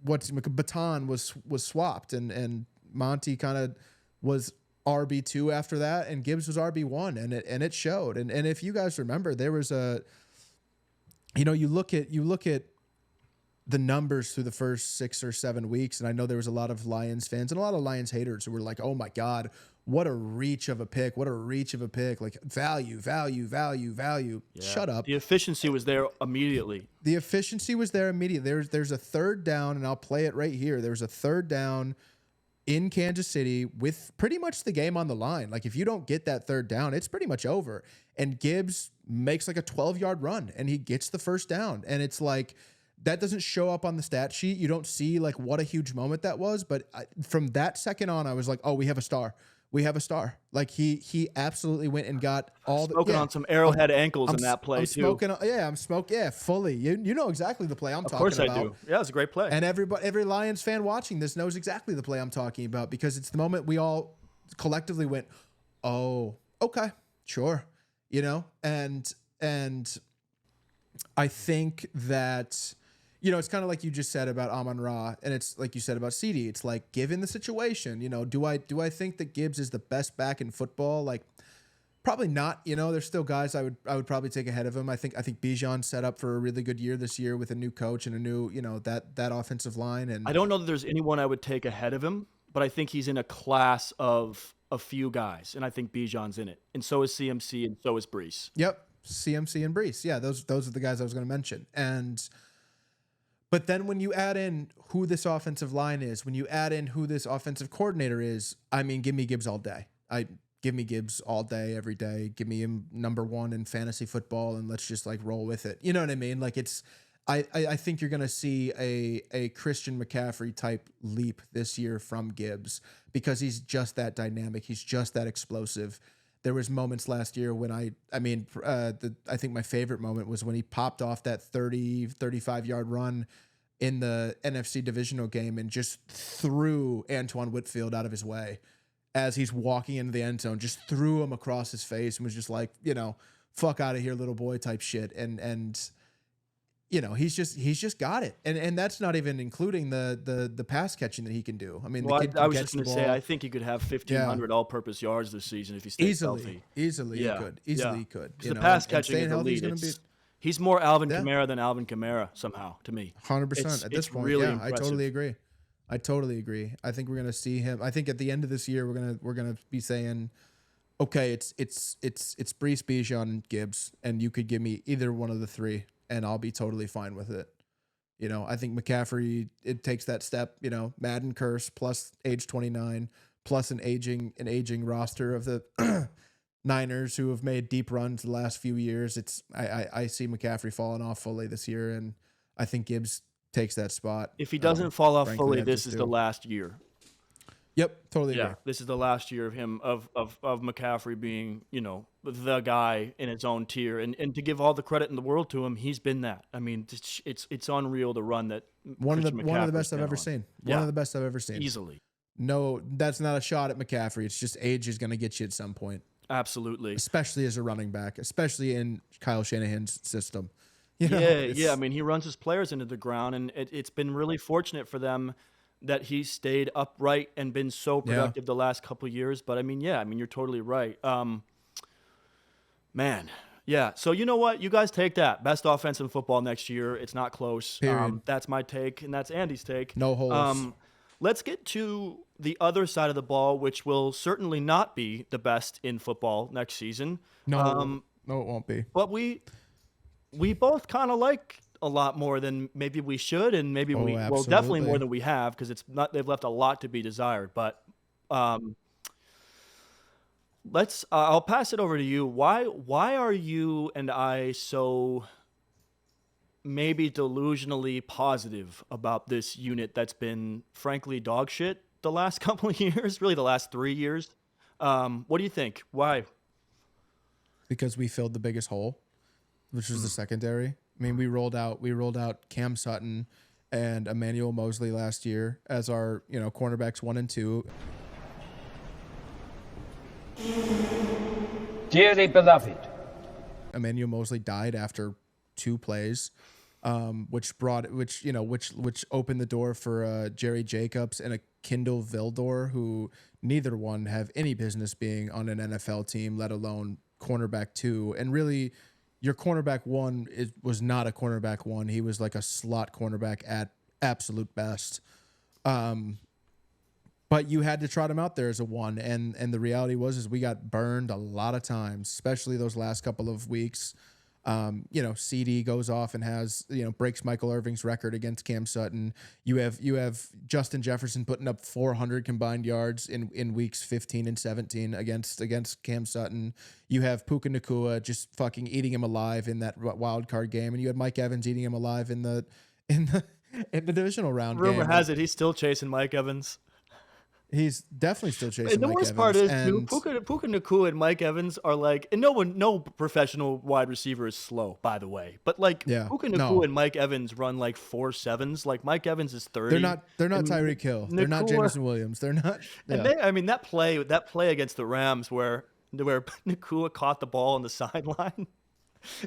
baton was swapped, and Monty kind of was RB2 after that, and Gibbs was RB1, and it showed. And if you guys remember, there was you look at the numbers through the first 6 or 7 weeks, and I know there was a lot of Lions fans and a lot of Lions haters who were like, "Oh my God, what a reach of a pick! What a reach of a pick! Value. Yeah. Shut up." The efficiency was there immediately. There's a third down, and I'll play it right here. There was a third down in Kansas City with pretty much the game on the line. If you don't get that third down, it's pretty much over. And Gibbs makes a 12-yard run, and he gets the first down, and it's that doesn't show up on the stat sheet. You don't see what a huge moment that was. But from that second on, I was like, oh, we have a star. We have a star. He absolutely went and got all smoking on some arrowhead ankles in that play too. I'm smoking. Yeah, fully. You know exactly the play I'm talking about. Of course I do. Yeah, it's a great play. And every Lions fan watching this knows exactly the play I'm talking about because it's the moment we all collectively went, oh, okay, sure, and I think that. It's kind of like you just said about Amon Ra, and it's like you said about CD. It's given the situation, do I think that Gibbs is the best back in football? Probably not. There's still guys I would probably take ahead of him. I think Bijan's set up for a really good year this year with a new coach and a new, that offensive line. And I don't know that there's anyone I would take ahead of him, but I think he's in a class of a few guys, and I think Bijan's in it, and so is CMC, and so is Brees. Yep, CMC and Brees. Yeah, those are the guys I was going to mention, and. But then when you add in who this offensive line is, when you add in who this offensive coordinator is, I mean, give me Gibbs all day. Give me Gibbs all day, every day. Give me him number one in fantasy football, and let's just like roll with it. You know what I mean? Like I think you're gonna see a Christian McCaffrey type leap this year from Gibbs because he's just that dynamic. He's just that explosive. There was moments last year when I think my favorite moment was when he popped off that 35 yard run in the NFC divisional game and just threw Antoine Whitfield out of his way as he's walking into the end zone, just threw him across his face and was just like, fuck out of here, little boy type shit. And he's just got it. And that's not even including the pass catching that he can do. I mean, well, the kid I can was catch just going the to say, ball. I think he could have 1,500 all-purpose yards this season if he stays healthy. Easily, he could. Easily, he could. The pass catching is elite. He's more Alvin Kamara than Alvin Kamara somehow, to me. 100% at this point. Really yeah, impressive. I totally agree. I think we're going to see him. I think at the end of this year, we're gonna be saying, okay, it's Breece, Bijan, and Gibbs, and you could give me either one of the three, and I'll be totally fine with it. I think McCaffrey, it takes that step. Madden curse plus age 29 plus an aging roster of the Niners who have made deep runs the last few years. I see McCaffrey falling off fully this year, and I think Gibbs takes that spot. If he doesn't fall off fully, this is the last year. Yep, totally agree. This is the last year of him of McCaffrey being, the guy in his own tier. And to give all the credit in the world to him, he's been that. I mean, it's unreal the run that one of the best I've ever seen. One of the best I've ever seen. Easily. No, that's not a shot at McCaffrey. It's just age is going to get you at some point. Absolutely. Especially as a running back, especially in Kyle Shanahan's system. Yeah. I mean, he runs his players into the ground, and it's been really fortunate for them that he's stayed upright and been so productive the last couple of years. But I mean, you're totally right. Man. Yeah. So you know what? You guys take that. Best offense in football next year. It's not close. That's my take, and that's Andy's take. No holes. Let's get to the other side of the ball, which will certainly not be the best in football next season. No, it won't be. But we both kind of like a lot more than maybe we should, and maybe definitely more than we have, because they've left a lot to be desired. But I'll pass it over to you. Why are you and I so maybe delusionally positive about this unit that's been frankly dog shit the last couple of years, really the last 3 years? What do you think? Why? Because we filled the biggest hole, which was the secondary. I mean, we rolled out Cam Sutton and Emmanuel Mosley last year as our, cornerbacks 1 and 2. Dearly beloved, Emmanuel Mosley died after 2 plays, which opened the door for Jerry Jacobs and a Kindle Vildor, who neither one have any business being on an NFL team, let alone cornerback 2. And really, your cornerback 1 was not a cornerback 1. He was like a slot cornerback at absolute best. But you had to trot him out there as a 1. And the reality was we got burned a lot of times, especially those last couple of weeks. CD goes off and has, breaks Michael Irving's record against Cam Sutton. You have Justin Jefferson putting up 400 combined yards in weeks 15 and 17 against Cam Sutton. You have Puka Nacua just fucking eating him alive in that wild card game, and you had Mike Evans eating him alive in the divisional round. Rumor has it he's still chasing Mike Evans. He's definitely still chasing and the Mike worst Evans. part is, too, Puka Nacua and Mike Evans are like, and no professional wide receiver is slow, by the way. But Puka Nacua and Mike Evans run like 4.7s. Like Mike Evans is 30. They're not Tyreek Hill. They're not Jameson Williams. They're not. Yeah. And that play against the Rams where Nacua caught the ball on the sideline.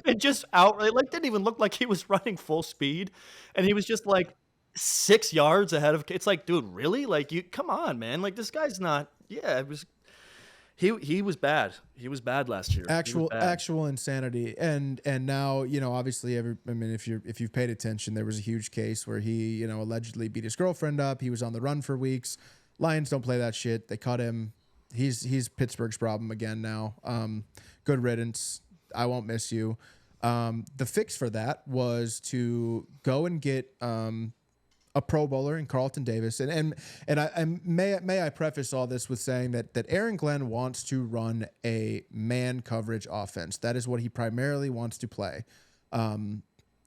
It just outright didn't even look like he was running full speed, and he was just like 6 yards ahead of. It's like, dude, really? Like, you come on, man. Like, this guy's not. Yeah, it was. He was bad. He was bad last year. Actual insanity. And now, obviously, if you've paid attention, there was a huge case where he, allegedly beat his girlfriend up. He was on the run for weeks. Lions don't play that shit. They cut him. He's Pittsburgh's problem again now. Good riddance. I won't miss you. The fix for that was to go and get a Pro Bowler in Carlton Davis, and may I preface all this with saying that Aaron Glenn wants to run a man coverage offense. That is what he primarily wants to play.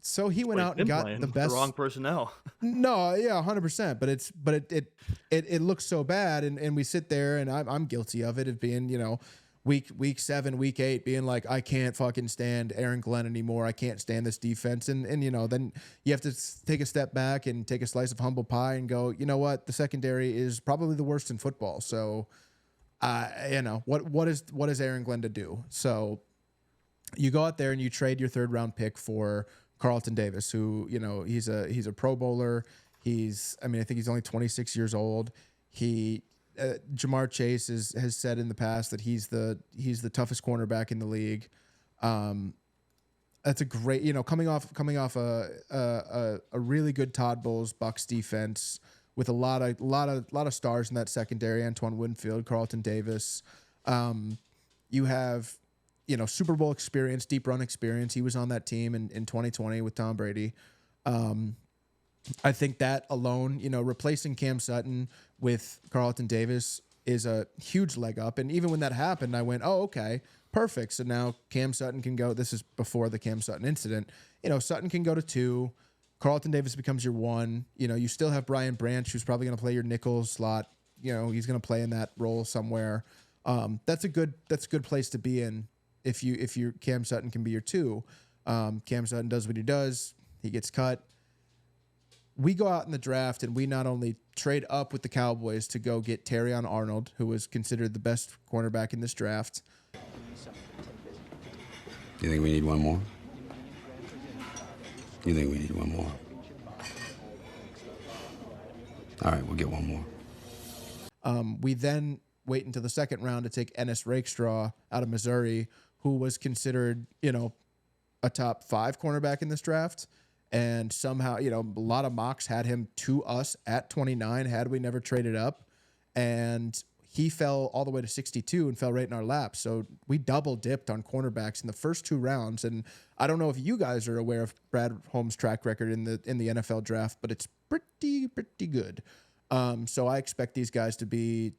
So he went out and got the best. The wrong personnel. No, yeah, 100%. But it looks so bad, and we sit there, and I'm guilty of it, of being, you know, week 7, week 8, being like, I can't fucking stand Aaron Glenn anymore. I can't stand this defense, and you know, then you have to take a step back and take a slice of humble pie and go, you know what, the secondary is probably the worst in football. So, you know, what is Aaron Glenn to do? So you go out there and you trade your 3rd round pick for Carlton Davis, who, you know, he's a Pro Bowler. I think he's only 26 years old. Jamar Chase has said in the past that he's the toughest cornerback in the league. That's a great, you know, coming off a really good Todd Bowles Bucs defense with a lot of stars in that secondary. Antoine Winfield, Carlton Davis. You have, you know, Super Bowl experience, deep run experience. He was on that team in 2020 with Tom Brady. I think that alone, you know, replacing Cam Sutton with Carlton Davis is a huge leg up. And even when that happened, I went, oh, okay, perfect. So now Cam Sutton can go. This is before the Cam Sutton incident. You know, Sutton can go to 2. Carlton Davis becomes your 1. You know, you still have Brian Branch, who's probably going to play your nickel slot. You know, he's going to play in that role somewhere. That's a good place to be in if you Cam Sutton can be your 2. Cam Sutton does what he does. He gets cut. We go out in the draft and we not only trade up with the Cowboys to go get Terrion Arnold, who was considered the best cornerback in this draft. You think we need one more? You think we need one more? All right, we'll get one more. We then wait until the 2nd round to take Ennis Rakestraw out of Missouri, who was considered, you know, a top 5 cornerback in this draft. And somehow, you know, a lot of mocks had him to us at 29 had we never traded up. And he fell all the way to 62 and fell right in our lap. So we double dipped on cornerbacks in the first 2 rounds. And I don't know if you guys are aware of Brad Holmes' track record in the NFL draft, but it's pretty good. So I expect these guys to be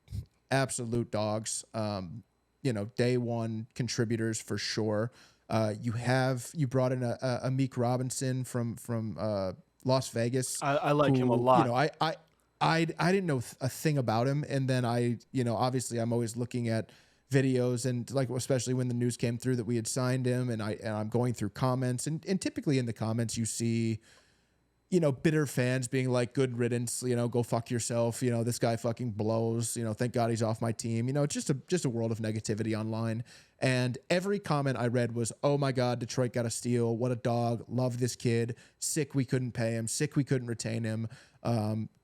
absolute dogs. You know, day 1 contributors for sure. You brought in a Meek Robinson from Las Vegas. I like him a lot. You know, I didn't know a thing about him, and then obviously I'm always looking at videos and like especially when the news came through that we had signed him, and I'm going through comments and typically in the comments you see, you know, bitter fans being like, good riddance, you know, go fuck yourself. You know, this guy fucking blows, you know, thank God he's off my team. You know, it's just a world of negativity online. And every comment I read was, oh my God, Detroit got a steal. What a dog. Love this kid. Sick we couldn't pay him. Sick we couldn't retain him.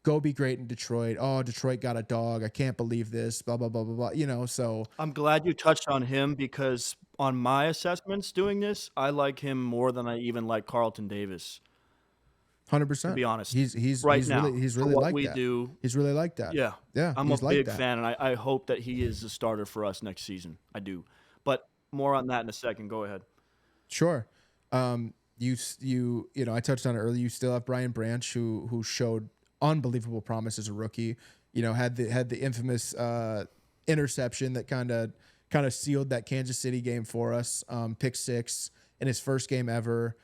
Go be great in Detroit. Oh, Detroit got a dog. I can't believe this. Blah, blah, blah, blah, blah. You know, so. I'm glad you touched on him because on my assessments doing this, I like him more than I even like Carlton Davis. 100%. To be honest, he's right he's now, really he's really like we that. Do. He's really like that. Yeah, yeah. I'm a big like fan, and I hope that he is the starter for us next season. I do, but more on that in a second. Go ahead. Sure. You know, I touched on it earlier. You still have Brian Branch, who showed unbelievable promise as a rookie. You know, had the infamous interception that kind of sealed that Kansas City game for us. Pick 6 in his first game ever.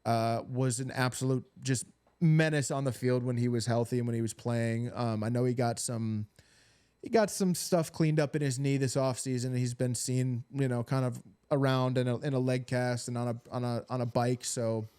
Was an absolute just menace on the field when he was healthy and when he was playing. I know he got some stuff cleaned up in his knee this offseason. He's been seen, you know, kind of around in a leg cast and on a bike. So,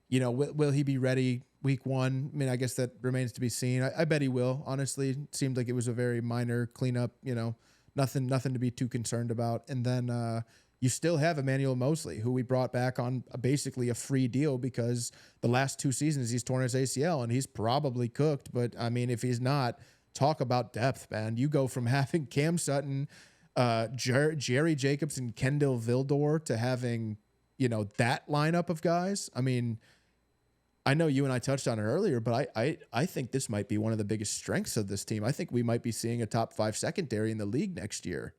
you know, will he be ready week 1? I mean, I guess that remains to be seen. I bet he will. Honestly, it seemed like it was a very minor cleanup. You know, nothing to be too concerned about. And then you still have Emmanuel Mosley, who we brought back on basically a free deal because the last 2 seasons he's torn his ACL and he's probably cooked. But I mean, if he's not, talk about depth, man. You go from having Cam Sutton, Jerry Jacobs, and Kendall Vildor to having, you know, that lineup of guys. I mean, I know you and I touched on it earlier, but I think this might be one of the biggest strengths of this team. I think we might be seeing a top 5 secondary in the league next year.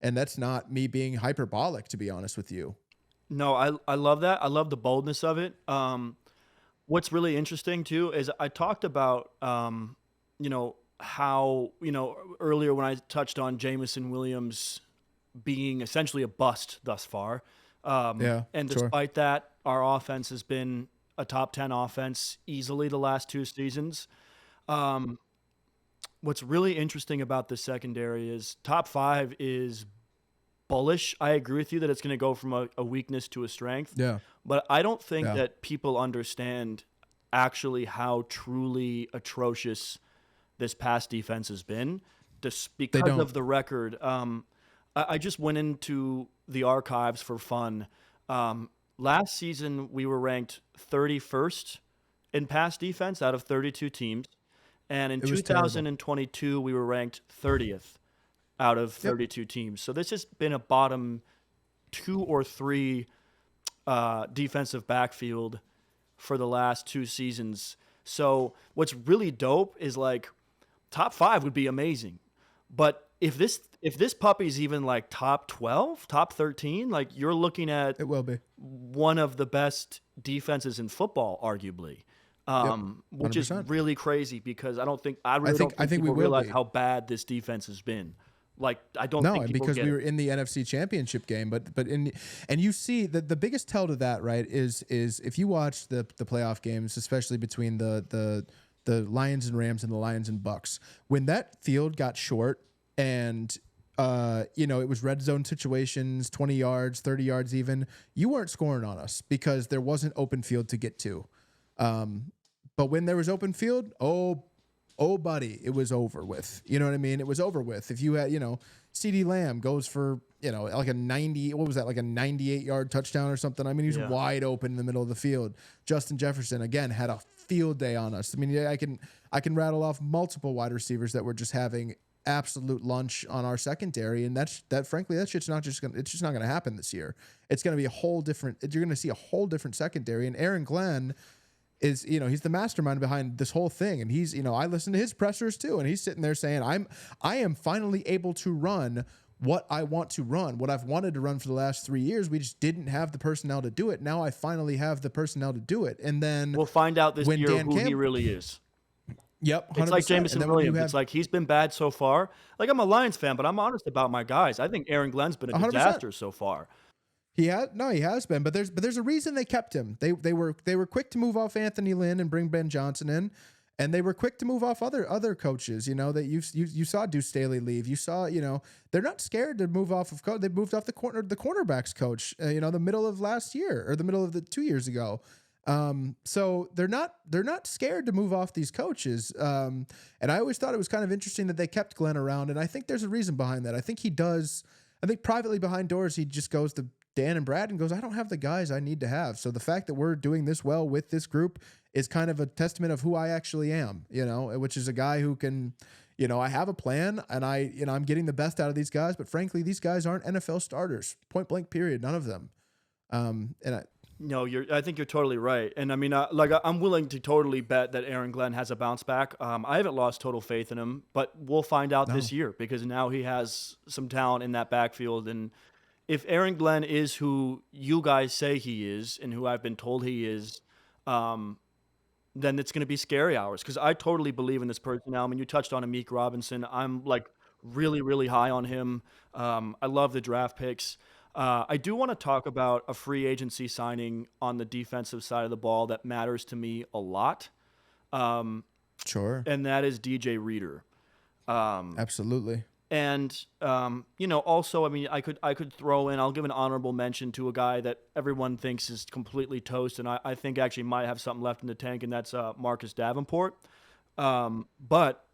And that's not me being hyperbolic, to be honest with you. No, I love that. I love the boldness of it. What's really interesting too is I talked about, how, earlier when I touched on Jameson Williams being essentially a bust thus far. And despite that, our offense has been a top 10 offense easily the last 2 seasons. What's really interesting about the secondary is top 5 is bullish. I agree with you that it's going to go from a weakness to a strength. Yeah. But I don't think that people understand actually how truly atrocious this past defense has been. Just because of the record. I just went into the archives for fun. Last season, we were ranked 31st in pass defense out of 32 teams. And in 2022, we were ranked 30th out of 32 teams. So this has been a bottom 2 or 3 defensive backfield for the last 2 seasons. So what's really dope is like top 5 would be amazing. But if this puppy's even like top 12, top 13, like you're looking at it will be one of the best defenses in football, arguably. Which is really crazy because I don't think people realize how bad this defense has been. Like I don't think people because get we were in the NFC Championship game, and you see that the biggest tell to that, right, is if you watch the playoff games, especially between the Lions and Rams and the Lions and Bucks, when that field got short and it was red zone situations, 20 yards, 30 yards even, you weren't scoring on us because there wasn't open field to get to. But when there was open field, oh, buddy, it was over with. You know what I mean? It was over with. If you had, CeeDee Lamb goes for, like a 98-yard touchdown or something. I mean, he's wide open in the middle of the field. Justin Jefferson, again, had a field day on us. I mean, I can rattle off multiple wide receivers that were just having absolute lunch on our secondary. And frankly, that shit's not just it's just not going to happen this year. It's going to be you're going to see a whole different secondary. And Aaron Glenn is, he's the mastermind behind this whole thing. And he's, I listen to his pressers too. And he's sitting there saying, I am finally able to run what I want to run, what I've wanted to run for the last 3 years. We just didn't have the personnel to do it. Now I finally have the personnel to do it. And then we'll find out this year who he really is. Yep. 100%. It's like Jameson Williams. It's like he's been bad so far. Like I'm a Lions fan, but I'm honest about my guys. I think Aaron Glenn's been a 100%. disaster so far. He has been, but there's a reason they kept him. They were quick to move off Anthony Lynn and bring Ben Johnson in, and they were quick to move off other coaches. That you saw Deuce Staley leave. You saw they're not scared to move off of coach. They moved off the cornerbacks coach. The middle of last year or the middle of the 2 years ago. So they're not scared to move off these coaches. And I always thought it was kind of interesting that they kept Glenn around, and I think there's a reason behind that. I think privately behind doors he just goes to Dan and Brad and goes, I don't have the guys I need to have. So the fact that we're doing this well with this group is kind of a testament of who I actually am, which is a guy who can, I have a plan and I'm getting the best out of these guys, but frankly, these guys aren't NFL starters, point blank period. None of them. I think you're totally right. And I mean, I'm willing to totally bet that Aaron Glenn has a bounce back. I haven't lost total faith in him, but we'll find out this year because now he has some talent in that backfield. And if Aaron Glenn is who you guys say he is and who I've been told he is, then it's going to be scary hours because I totally believe in this person now. I mean, you touched on Amik Robinson. I'm like really, really high on him. I love the draft picks. I do want to talk about a free agency signing on the defensive side of the ball that matters to me a lot. Sure. And that is DJ Reader. Absolutely. And, also, I mean, I could throw in, I'll give an honorable mention to a guy that everyone thinks is completely toast, and I think actually might have something left in the tank, and that's Marcus Davenport. But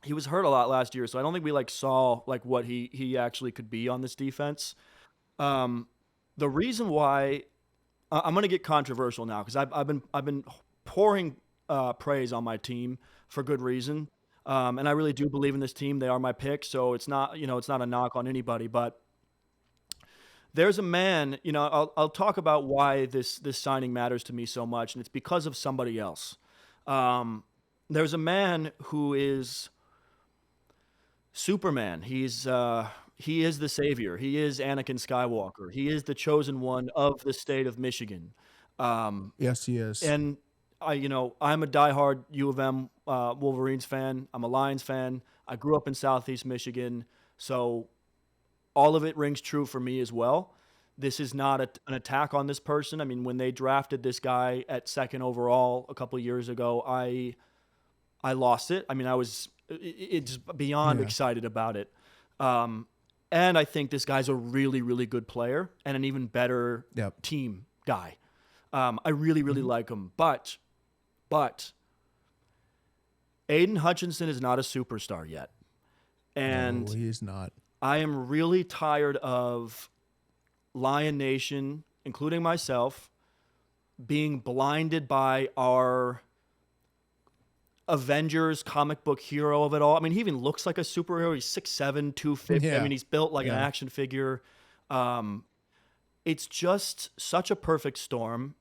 he was hurt a lot last year, so I don't think we saw what he actually could be on this defense. The reason why I'm going to get controversial now because I've been pouring praise on my team for good reason. And I really do believe in this team. They are my pick, so it's not a knock on anybody. But there's a man, I'll talk about why this signing matters to me so much, and it's because of somebody else. There's a man who is Superman. He's he is the savior. He is Anakin Skywalker. He is the chosen one of the state of Michigan. Yes, he is. And I'm a diehard U of M Wolverines fan. I'm a Lions fan. I grew up in Southeast Michigan, so all of it rings true for me as well. This is not an attack on this person. I mean, when they drafted this guy at 2nd overall a couple of years ago, I lost it. I mean, it's beyond excited about it. And I think this guy's a really, really good player and an even better team guy. I really, really like him. But Aiden Hutchinson is not a superstar yet. And no, he's not. I am really tired of Lion Nation, including myself, being blinded by our Avengers comic book hero of it all. I mean, he even looks like a superhero. He's 6'7", 250. Yeah. I mean, he's built like an action figure. It's just such a perfect storm.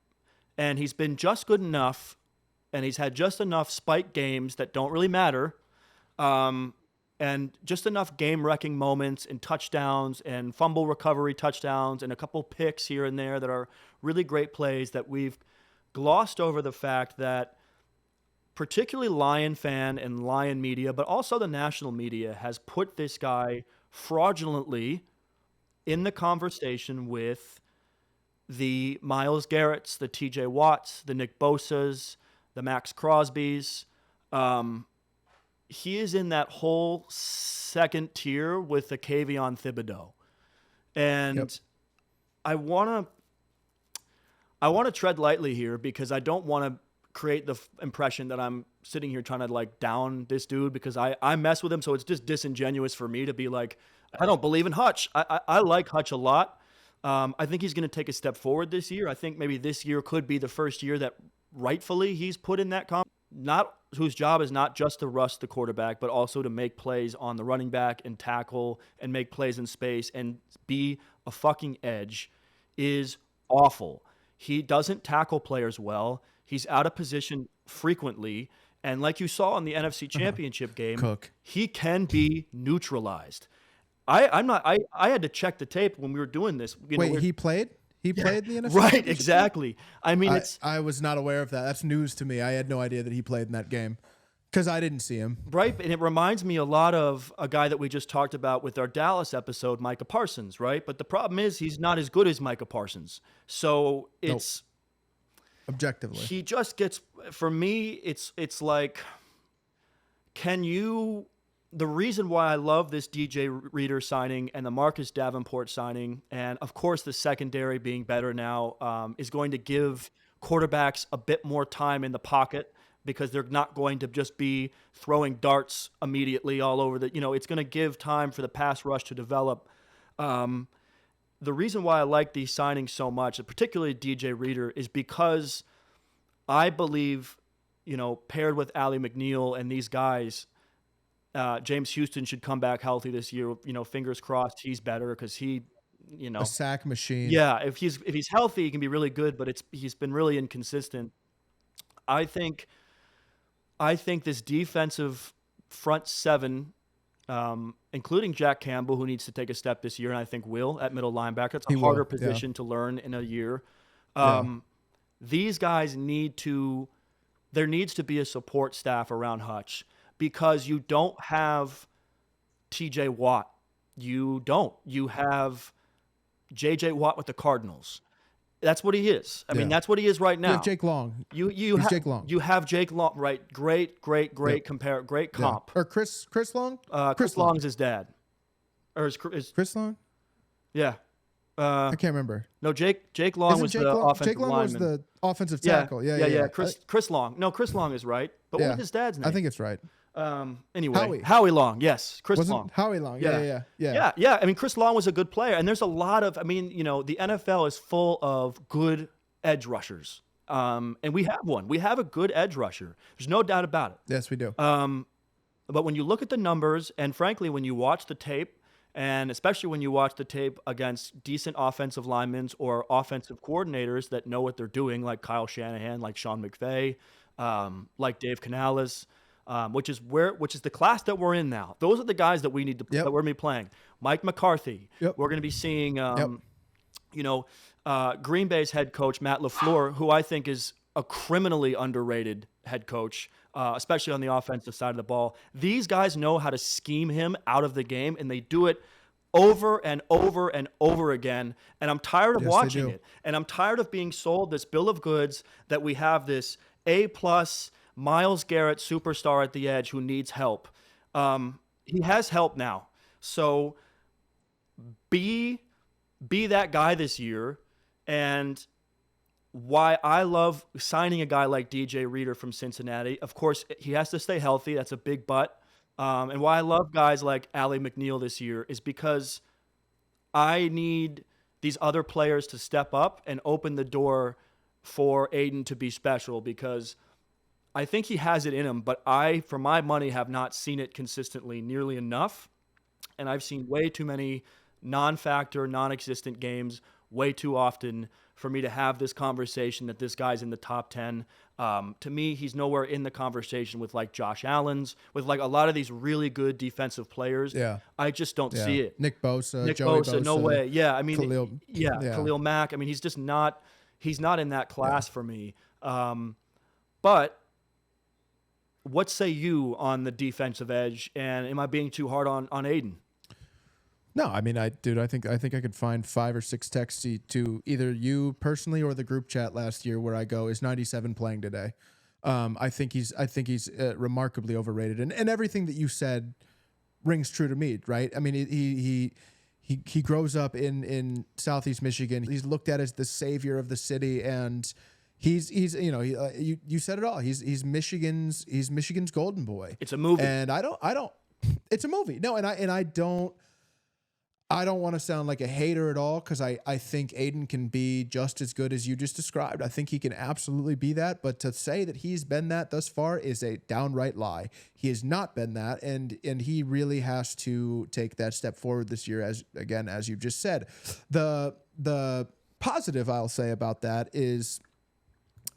And he's been just good enough, and he's had just enough spike games that don't really matter, and just enough game-wrecking moments and touchdowns and fumble recovery touchdowns and a couple picks here and there that are really great plays that we've glossed over the fact that particularly Lion fan and Lion media, but also the national media, has put this guy fraudulently in the conversation with the Myles Garretts, the TJ Watts, the Nick Bosas, the Max Crosbys. He is in that whole second tier with the Kayvon Thibodeau. And I want to tread lightly here because I don't want to create the impression that I'm sitting here trying to like down this dude because I mess with him. So it's just disingenuous for me to be like, I don't believe in Hutch. I like Hutch a lot. I think he's going to take a step forward this year. I think maybe this year could be the first year that rightfully he's put in that whose job is not just to rush the quarterback, but also to make plays on the running back and tackle and make plays in space and be a fucking edge, is awful. He doesn't tackle players well. He's out of position frequently. And like you saw in the NFC Championship game, he can be neutralized. I had to check the tape when we were doing this. Wait, he played? He played in the NFC? Right, exactly. I mean, I was not aware of that. That's news to me. I had no idea that he played in that game because I didn't see him. Right, and it reminds me a lot of a guy that we just talked about with our Dallas episode, Micah Parsons, right? But the problem is he's not as good as Micah Parsons. So it's... Objectively. He just gets... For me, it's like, can you... The reason why I love this DJ Reader signing and the Marcus Davenport signing, and of course the secondary being better now, is going to give quarterbacks a bit more time in the pocket because they're not going to just be throwing darts immediately all over the, it's going to give time for the pass rush to develop. The reason why I like these signings so much, particularly DJ Reader, is because I believe, paired with Allie McNeil and these guys, James Houston should come back healthy this year. Fingers crossed he's better because he, a sack machine. Yeah, if he's healthy, he can be really good, but he's been really inconsistent. I think this defensive front seven, including Jack Campbell, who needs to take a step this year, and I think will at middle linebacker. It's a harder position to learn in a year. These guys there needs to be a support staff around Hutch. Because you don't have TJ Watt. You don't. You have JJ Watt with the Cardinals. That's what he is. I mean, that's what he is right now. You have Jake Long. Jake Long. You have Jake Long, right? Great comp. Or Chris Long? Chris Long is his dad. Or is Chris Long? Yeah. I can't remember. No, Jake Long was the offensive Jake Long lineman. was the offensive tackle. Yeah. Chris Long. No, Chris Long is right. But what was his dad's name? I think it's right. Anyway, Howie Long. Yes, Chris Long. Howie Long. Yeah. I mean, Chris Long was a good player, and there's a lot of. I mean, the NFL is full of good edge rushers, and we have one. We have a good edge rusher. There's no doubt about it. Yes, we do. But when you look at the numbers, and frankly, when you watch the tape, and especially when you watch the tape against decent offensive linemen or offensive coordinators that know what they're doing, like Kyle Shanahan, like Sean McVay, like Dave Canales. which is the class that we're in now. Those are the guys that we need to that we're going to be playing. Mike McCarthy. We're going to be seeing, Green Bay's head coach Matt LaFleur, who I think is a criminally underrated head coach, especially on the offensive side of the ball. These guys know how to scheme him out of the game, and they do it over and over and over again. And I'm tired of watching it. And I'm tired of being sold this bill of goods that we have this A-plus Myles Garrett superstar at the edge who needs help. He has help now. So be that guy this year. And why I love signing a guy like DJ Reader from Cincinnati, of course, he has to stay healthy. That's a big but. And why I love guys like Allie McNeil this year is because I need these other players to step up and open the door for Aiden to be special, because I think he has it in him, but I, for my money, have not seen it consistently nearly enough. And I've seen way too many non-factor, non-existent games way too often for me to have this conversation that this guy's in the top 10. To me, he's nowhere in the conversation with like Josh Allen's, with like a lot of these really good defensive players. Yeah. I just don't see it. Nick Bosa, Joey Bosa, no way. Yeah, I mean, Khalil, Khalil Mack. I mean, he's just not, he's not in that class for me. But what say you on the defensive edge, and am I being too hard on Aiden? No, I mean, I think I could find 5 or 6 texts to either you personally or the group chat last year where I go, is 97 playing today? I think he's remarkably overrated, and everything that you said rings true to me, right? I mean, he grows up in Southeast Michigan. He's looked at as the savior of the city, and you said it all. He's Michigan's golden boy. It's a movie, and I don't. It's a movie. No, and I don't want to sound like a hater at all, because I think Aiden can be just as good as you just described. I think he can absolutely be that. But to say that he's been that thus far is a downright lie. He has not been that, and he really has to take that step forward this year, as you've just said. The positive I'll say about that is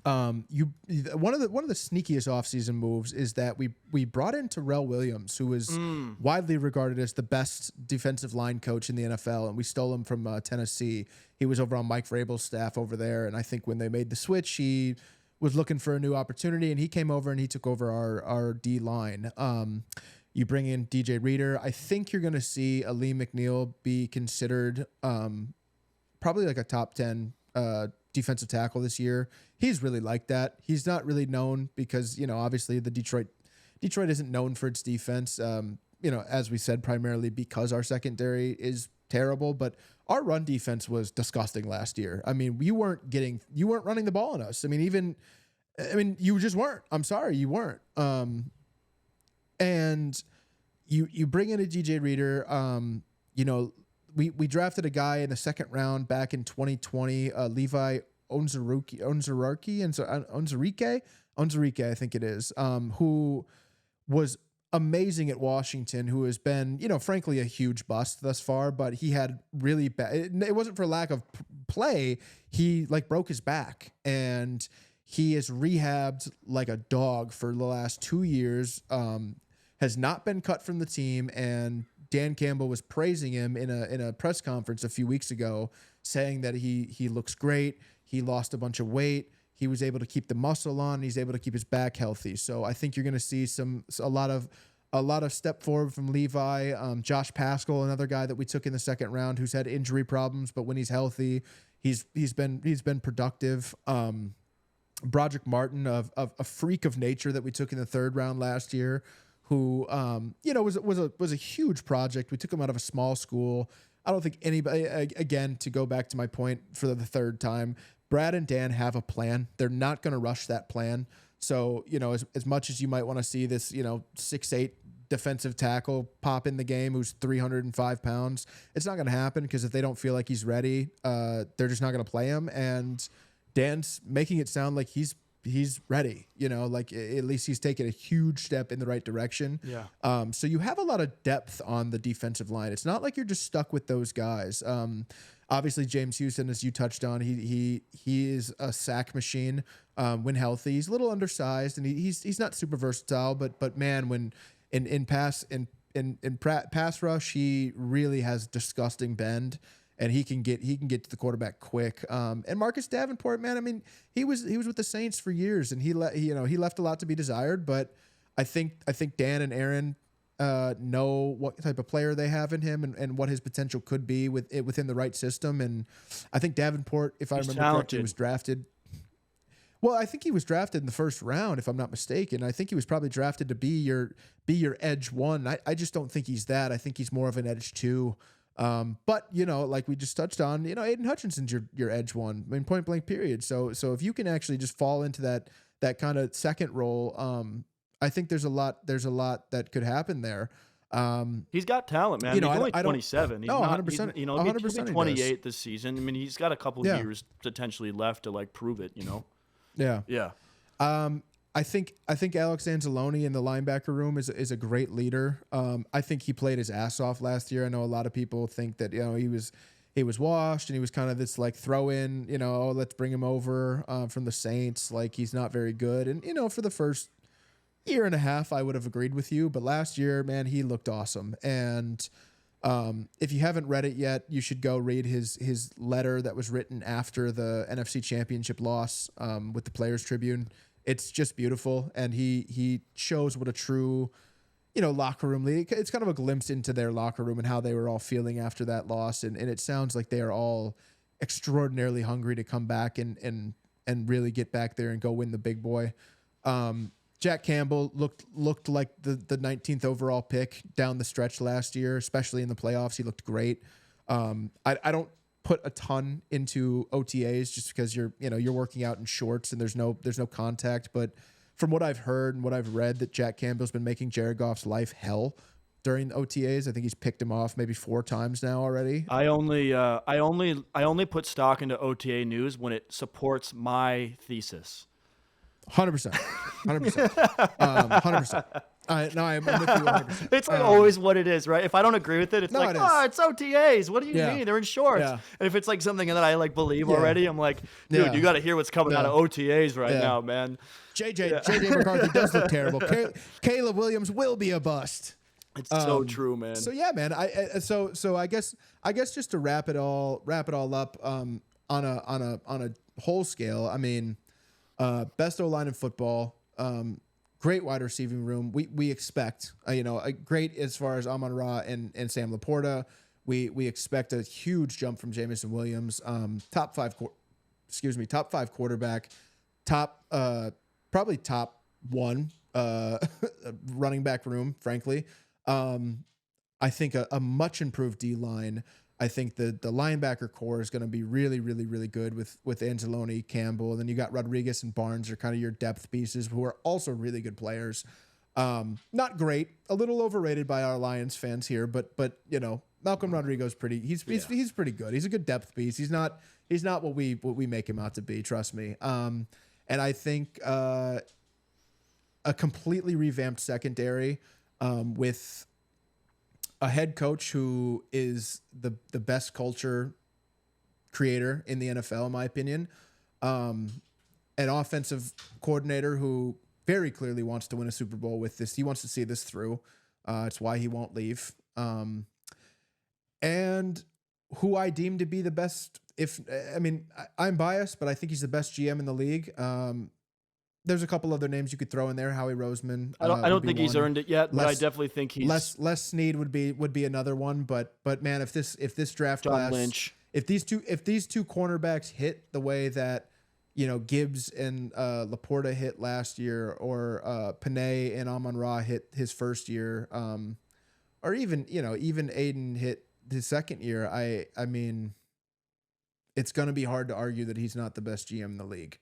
one of the sneakiest offseason moves is that we brought in Terrell Williams, who is widely regarded as the best defensive line coach in the NFL, and we stole him from Tennessee. He was over on Mike Vrabel's staff over there, and I think when they made the switch, he was looking for a new opportunity, and he came over and he took over our D line. You bring in DJ Reader. I think you're going to see Ali McNeil be considered probably like a top 10 defensive tackle this year. He's really like that. He's not really known because, obviously the Detroit isn't known for its defense. As we said, primarily because our secondary is terrible, but our run defense was disgusting last year. I mean, you weren't running the ball on us. You just weren't. I'm sorry, you weren't. And you bring in a DJ Reader. We drafted a guy in the second round back in 2020, Levi Onwuzurike, I think it is, who was amazing at Washington, who has been, frankly, a huge bust thus far, but he had really bad, it wasn't for lack of play. He broke his back, and he is rehabbed like a dog for the last 2 years, has not been cut from the team, and Dan Campbell was praising him in a press conference a few weeks ago, saying that he looks great. He lost a bunch of weight. He was able to keep the muscle on. He's able to keep his back healthy. So I think you're going to see a lot of step forward from Levi. Josh Paschal, another guy that we took in the second round, who's had injury problems, but when he's healthy, he's been productive. Broderick Martin, a freak of nature that we took in the third round last year, who was a huge project. We took him out of a small school. I don't think anybody, again, to go back to my point for the third time, Brad and Dan have a plan. They're not going to rush that plan. So, as much as you might want to see this, 6'8" defensive tackle pop in the game who's 305 pounds, it's not going to happen, because if they don't feel like he's ready, they're just not going to play him. And Dan's making it sound like he's he's ready. Like at least he's taken a huge step in the right direction. Yeah. So you have a lot of depth on the defensive line. It's not like you're just stuck with those guys. Obviously James Houston, as you touched on, he is a sack machine when healthy. He's a little undersized and he's not super versatile, but man, when in pass rush, he really has disgusting bend. And he can get to the quarterback quick. And Marcus Davenport, man, I mean, he was with the Saints for years, and he left a lot to be desired. But I think Dan and Aaron know what type of player they have in him and what his potential could be within the right system. And I think Davenport, if I remember correctly, was drafted. Well, I think he was drafted in the first round, if I'm not mistaken. I think he was probably drafted to be your edge one. I just don't think he's that. I think he's more of an edge two. But like we just touched on, Aiden Hutchinson's your edge one, I mean, point blank period. So if you can actually just fall into that kind of second role, I think there's a lot that could happen there. He's got talent, man. He's only 27. He's no, not, 100%. He'll be 28 this season. I mean, he's got a couple years potentially left to like prove it, Yeah. Yeah. I think Alex Anzalone in the linebacker room is a great leader. I think he played his ass off last year. I know a lot of people think that he was washed and he was kind of this like throw in, let's bring him over from the Saints. Like he's not very good. And for the first year and a half, I would have agreed with you. But last year, man, he looked awesome. And if you haven't read it yet, you should go read his letter that was written after the NFC Championship loss with the Players Tribune. It's just beautiful, and he shows what a true, locker room league. It's kind of a glimpse into their locker room and how they were all feeling after that loss, and it sounds like they are all extraordinarily hungry to come back and really get back there and go win the big boy. Jack Campbell looked like the 19th overall pick down the stretch last year, especially in the playoffs. He looked great. I don't put a ton into OTAs just because you're working out in shorts and there's no contact. But from what I've heard and what I've read, that Jack Campbell's been making Jared Goff's life hell during OTAs. I think he's picked him off maybe 4 times now already. I only put stock into OTA news when it supports my thesis. 100%. 100%. No, I'm with you 100%. It's like always what it is, right? If I don't agree with it, it's it's OTAs. What do you mean? They're in shorts. Yeah. And if it's like something that I like believe already, I'm like, dude, you got to hear what's coming out of OTAs right now, man. JJ McCarthy does look terrible. Caleb Williams will be a bust. It's so true, man. So yeah, man. I guess just to wrap it all up on a whole scale. I mean, best O-line in football. Great wide receiving room. We expect, a great as far as Amon Ra and Sam Laporta. We expect a huge jump from Jameson Williams. Top five quarterback. Probably top 1 running back room, frankly. I think a much improved D-line. I think the linebacker core is going to be really, really, really good with Anzalone, Campbell. And then you got Rodriguez and Barnes are kind of your depth pieces who are also really good players. Not great, a little overrated by our Lions fans here, but Malcolm Rodriguez he's pretty good. He's a good depth piece. He's not what we make him out to be, trust me. And I think a completely revamped secondary with a head coach who is the best culture creator in the NFL, in my opinion. An offensive coordinator who very clearly wants to win a Super Bowl with this. He wants to see this through. It's why he won't leave. And who I deem to be the best. I'm biased, but I think he's the best GM in the league. There's a couple other names you could throw in there. Howie Roseman. I don't think he's earned it yet, but I definitely think he's Les Snead would be another one. But man, if this draft John class, Lynch. if these two cornerbacks hit the way that Gibbs and Laporta hit last year, or Panay and Amon Ra hit his first year, or even Aiden hit his second year, I mean, it's going to be hard to argue that he's not the best GM in the league.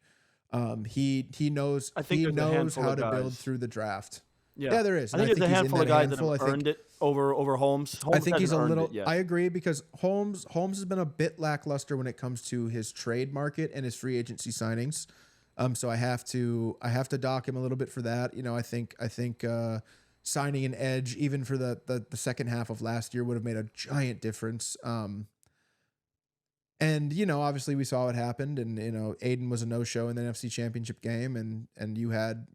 He knows how to build through the draft. Yeah, there is. I think there's a handful of guys that have earned it over Holmes. I think he's a little. I agree, because Holmes has been a bit lackluster when it comes to his trade market and his free agency signings. So I have to dock him a little bit for that. You know, I think signing an edge even for the second half of last year would have made a giant difference. And, you know, obviously we saw what happened, and, you know, Aiden was a no-show in the NFC Championship game, and you had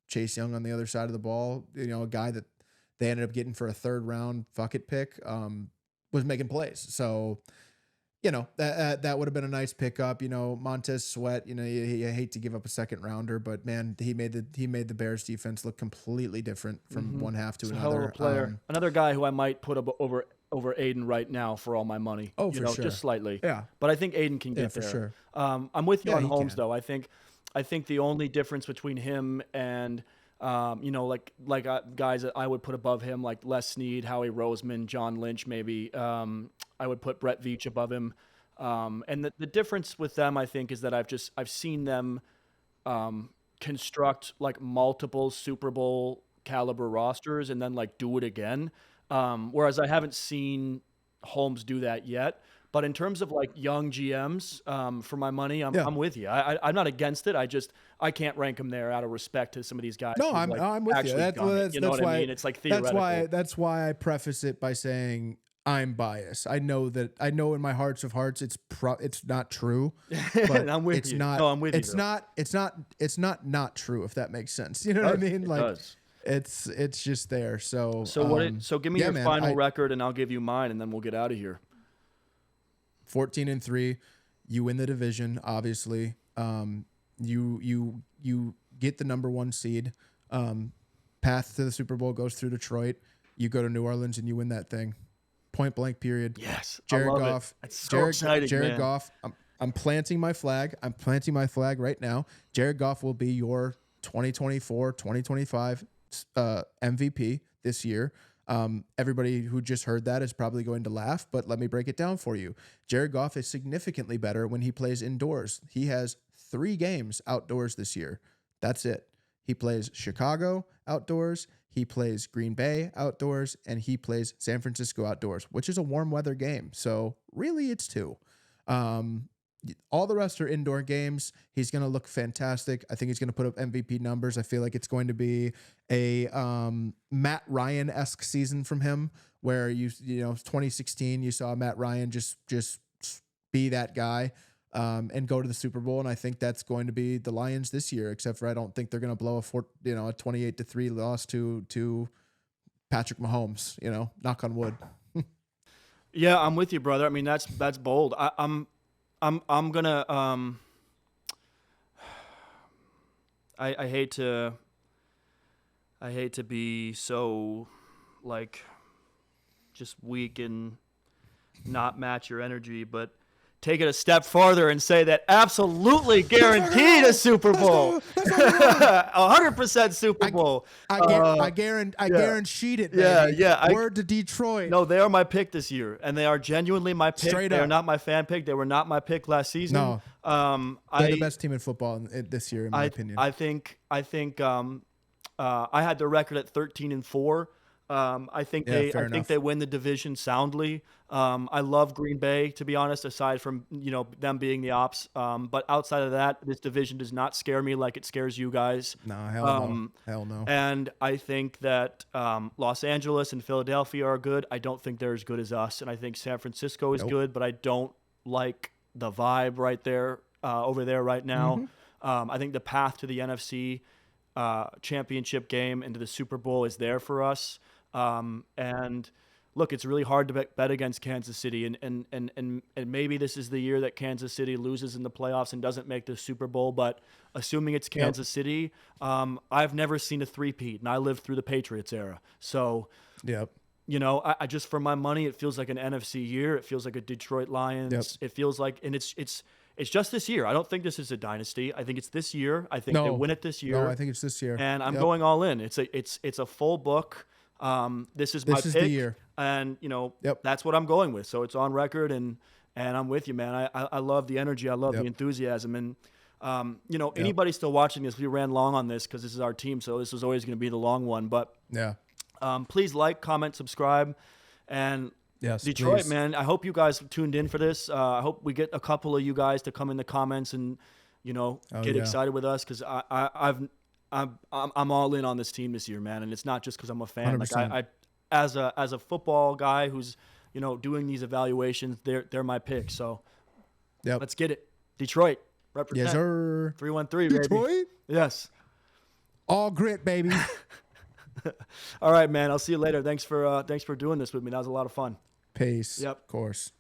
Chase Young on the other side of the ball, you know, a guy that they ended up getting for a third-round fuck-it pick, was making plays. So, you know, that would have been a nice pickup. You know, Montez Sweat, you know, you hate to give up a second-rounder, but, man, he made the Bears defense look completely different from one half to another. Hell of a player. Another guy who I might put over Aiden right now for all my money. Oh, for sure. Just slightly. Yeah. But I think Aiden can get for there. Sure. I'm with you on Holmes, can. though. I think the only difference between him and, you know, like guys that I would put above him, like Les Snead, Howie Roseman, John Lynch, maybe. I would put Brett Veach above him. And the difference with them, I think, is that I've seen them construct like multiple Super Bowl caliber rosters and then like do it again. Whereas I haven't seen Holmes do that yet. But in terms of like young GMs, for my money, I'm with you. I'm not against it. I can't rank him there out of respect to some of these guys. No, I'm with you. That's what why, I mean? It's like theoretical. That's why I preface it by saying I'm biased. I know in my hearts of hearts it's not true. But I'm with it's you. not. No, I'm with it's you. It's not true, if that makes sense. You know what I mean? Like, it does. It's just there. So give me your final record and I'll give you mine, and then we'll get out of here. 14-3, you win the division. Obviously, you get the number 1 seed. Path to the Super Bowl goes through Detroit. You go to New Orleans and you win that thing. Point blank. Period. Yes, Jared I love Goff. It's so exciting, Jared man. Goff. I'm planting my flag. I'm planting my flag right now. Jared Goff will be your 2024-2025 MVP this year. Everybody who just heard that is probably going to laugh, but let me break it down for you. Jared Goff is significantly better when he plays indoors. He has 3 games outdoors this year. That's it. He plays Chicago outdoors, he plays Green Bay outdoors, and he plays San Francisco outdoors, which is a warm weather game. So really it's 2. All the rest are indoor games. He's going to look fantastic. I think he's going to put up MVP numbers. I feel like it's going to be a Matt Ryan-esque season from him, where you know 2016 you saw Matt Ryan just be that guy and go to the Super Bowl. And I think that's going to be the Lions this year, except for I don't think they're going to blow a 28-3 loss to Patrick Mahomes. You know, knock on wood. Yeah, I'm with you, brother. I mean, that's bold. I'm gonna I hate to be so like just weak and not match your energy, but take it a step farther and say that absolutely guaranteed a Super Bowl, 100% Super Bowl. I guaranteed it. Baby. Yeah. Word to Detroit. No, they are my pick this year, and they are genuinely my pick. Straight they up. are not my fan pick. They were not my pick last season. No, they're the best team in football this year, in my opinion. I think I had the record at 13-4. I think they win the division soundly. I love Green Bay, to be honest, aside from, you know, them being the ops. But outside of that, this division does not scare me like it scares you guys. No, hell no. And I think that Los Angeles and Philadelphia are good. I don't think they're as good as us. And I think San Francisco is good, but I don't like the vibe right there, over there right now. I think the path to the NFC championship game into the Super Bowl is there for us. And look, it's really hard to bet against Kansas City, and maybe this is the year that Kansas City loses in the playoffs and doesn't make the Super Bowl. But assuming it's Kansas City, I've never seen a three-peat, and I lived through the Patriots era. So, you know, I just, for my money, it feels like an NFC year. It feels like a Detroit Lions. It feels like, and it's just this year. I don't think this is a dynasty. I think it's this year. I think they win it this year. No, I think it's this year. And I'm going all in. It's a full book. This is my pick, the year. And you know that's what I'm going with. So it's on record, and I'm with you, man. I love the energy. I love the enthusiasm, and you know, anybody still watching this, we ran long on this because this is our team, so this was always going to be the long one. But please like, comment, subscribe, and Detroit, please. Man. I hope you guys tuned in for this. I hope we get a couple of you guys to come in the comments and get excited with us because I'm all in on this team this year, man. And it's not just because I'm a fan. 100%. Like I as a football guy who's doing these evaluations, they're my pick. So let's get it. Detroit represent. Yes, sir. 313, Detroit. baby. Yes. All grit, baby. All right, man. I'll see you later. Thanks for doing this with me. That was a lot of fun. Peace. Yep. Of course.